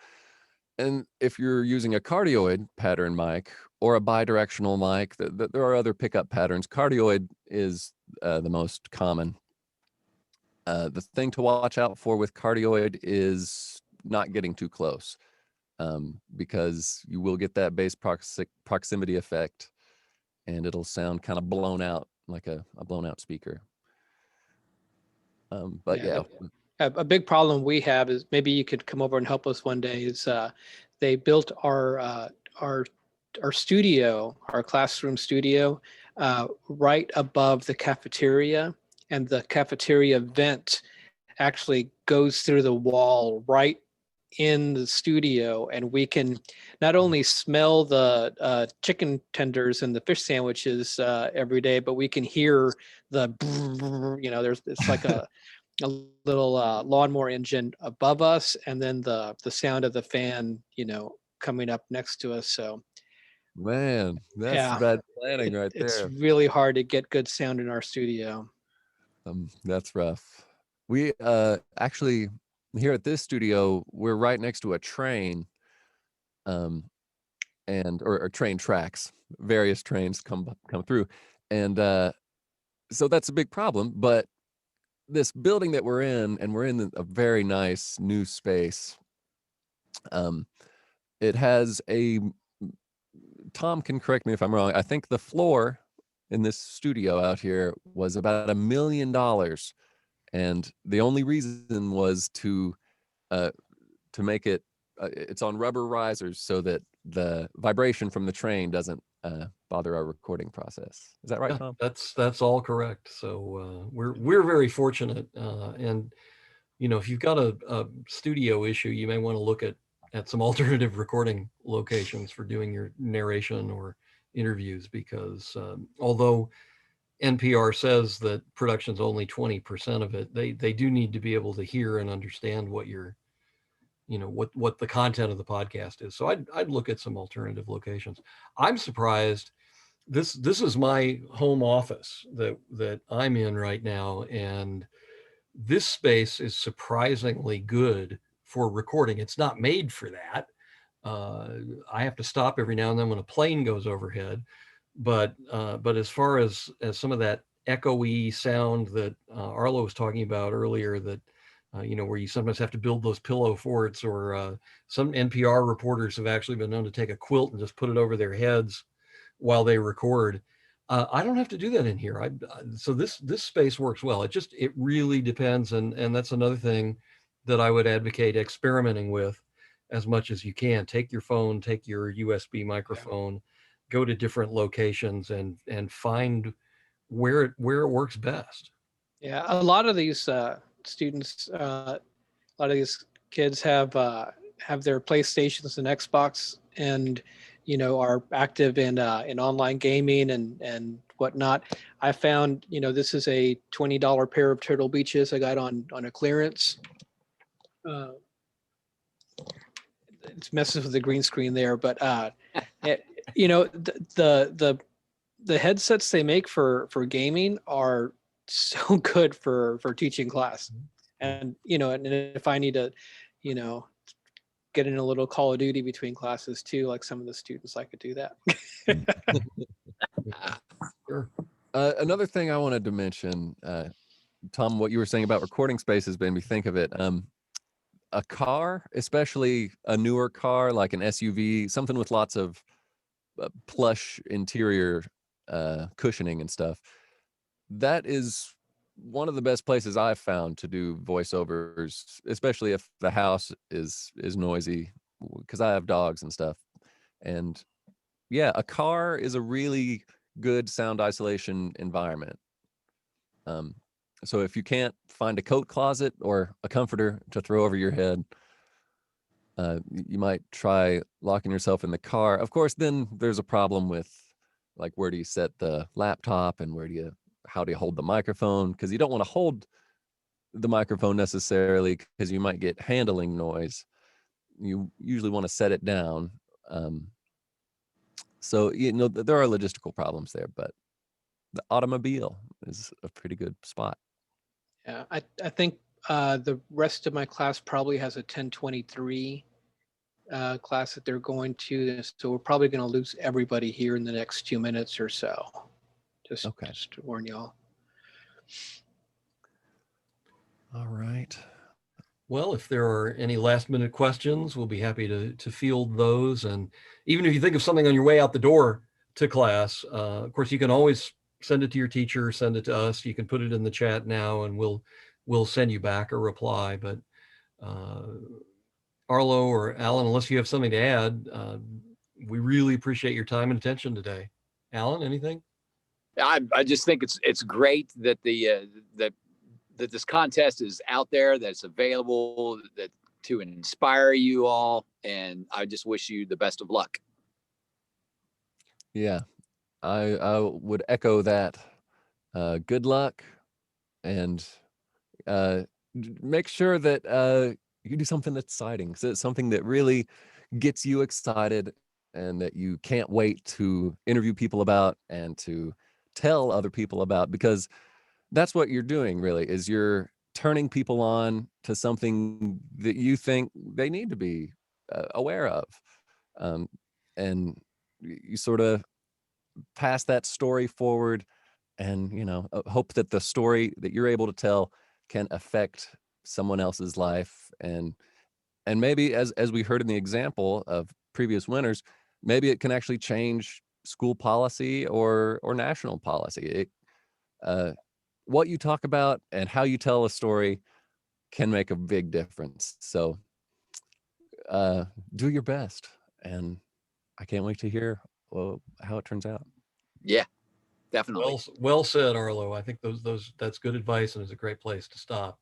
And if you're using a cardioid pattern mic or a bidirectional mic, there are other pickup patterns. Cardioid is the most common. The thing to watch out for with cardioid is not getting too close, because you will get that bass proximity effect, and it'll sound kind of blown out, like a blown out speaker. But yeah. A big problem we have is, maybe you could come over and help us one day, is they built our studio, our classroom studio, right above the cafeteria, and the cafeteria vent actually goes through the wall right in the studio, and we can not only smell the chicken tenders and the fish sandwiches every day, but we can hear the, it's like a little lawnmower engine above us, and then the sound of the fan, coming up next to us. So, man, that's bad planning right there. It's really hard to get good sound in our studio. That's rough. We actually, here at this studio, we're right next to a train, or train tracks. Various trains come through, and so that's a big problem. But this building that we're in, and we're in a very nice new space. It has Tom can correct me if I'm wrong, I think the floor in this studio out here was about $1 million. And the only reason was to make it, it's on rubber risers so that the vibration from the train doesn't bother our recording process. Is that right, Tom? That's all correct. So we're very fortunate, and if you've got a studio issue, you may want to look at some alternative recording locations for doing your narration or interviews, because although NPR says that production's only 20% of it, they do need to be able to hear and understand what what the content of the podcast is. So I'd look at some alternative locations. I'm surprised. This is my home office that I'm in right now, and this space is surprisingly good for recording. It's not made for that. I have to stop every now and then when a plane goes overhead, but as far as some of that echoey sound that Arlo was talking about earlier, that where you sometimes have to build those pillow forts, or some NPR reporters have actually been known to take a quilt and just put it over their heads while they record. I don't have to do that in here. So this space works well. It really depends, and that's another thing that I would advocate experimenting with as much as you can. Take your phone, take your USB microphone, go to different locations, and find where it works best. Yeah, a lot of these students, a lot of these kids have their PlayStations and Xbox, and are active in online gaming and whatnot. I found this is a $20 pair of Turtle Beaches I got on a clearance. It messes with the green screen there, but the headsets they make for gaming are so good for teaching class. And and if I need to get in a little Call of Duty between classes too, like some of the students, I could do that. Sure. Another thing I wanted to mention, Tom, what you were saying about recording spaces made me think of it. A car, especially a newer car like an SUV, something with lots of plush interior cushioning and stuff, that is one of the best places I've found to do voiceovers, especially if the house is noisy, because I have dogs and stuff. And yeah, a car is a really good sound isolation environment. So if you can't find a coat closet or a comforter to throw over your head, you might try locking yourself in the car. Of course, then there's a problem with, like, where do you set the laptop, and how do you hold the microphone? Because you don't want to hold the microphone necessarily, because you might get handling noise. you usually want to set it down. So, there are logistical problems there, but the automobile is a pretty good spot. Yeah, I think the rest of my class probably has a 1023 class that they're going to. So we're probably going to lose everybody here in the next 2 minutes or so. Just to warn y'all. All right. Well, if there are any last minute questions, we'll be happy to field those. And even if you think of something on your way out the door to class, of course, you can always send it to your teacher, send it to us. You can put it in the chat now and we'll send you back a reply. But Arlo or Alan, unless you have something to add, we really appreciate your time and attention today. Alan, anything? I just think it's great that that this contest is out there, that it's available, that to inspire you all, and I just wish you the best of luck. Yeah, I would echo that. Good luck, and make sure that you do something exciting, so it's something that really gets you excited and that you can't wait to interview people about and to tell other people about, because that's what you're doing really, is you're turning people on to something that you think they need to be aware of. And you sort of pass that story forward and, hope that the story that you're able to tell can affect someone else's life. And maybe as we heard in the example of previous winners, maybe it can actually change school policy or national policy. What you talk about and how you tell a story can make a big difference. So do your best, and I can't wait to hear how it turns out. Yeah, definitely. Well said, Arlo. I think that's good advice, and it's a great place to stop.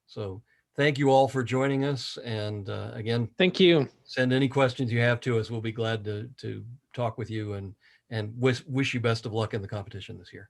So thank you all for joining us. And again, thank you. Send any questions you have to us. We'll be glad to talk with you and wish you best of luck in the competition this year.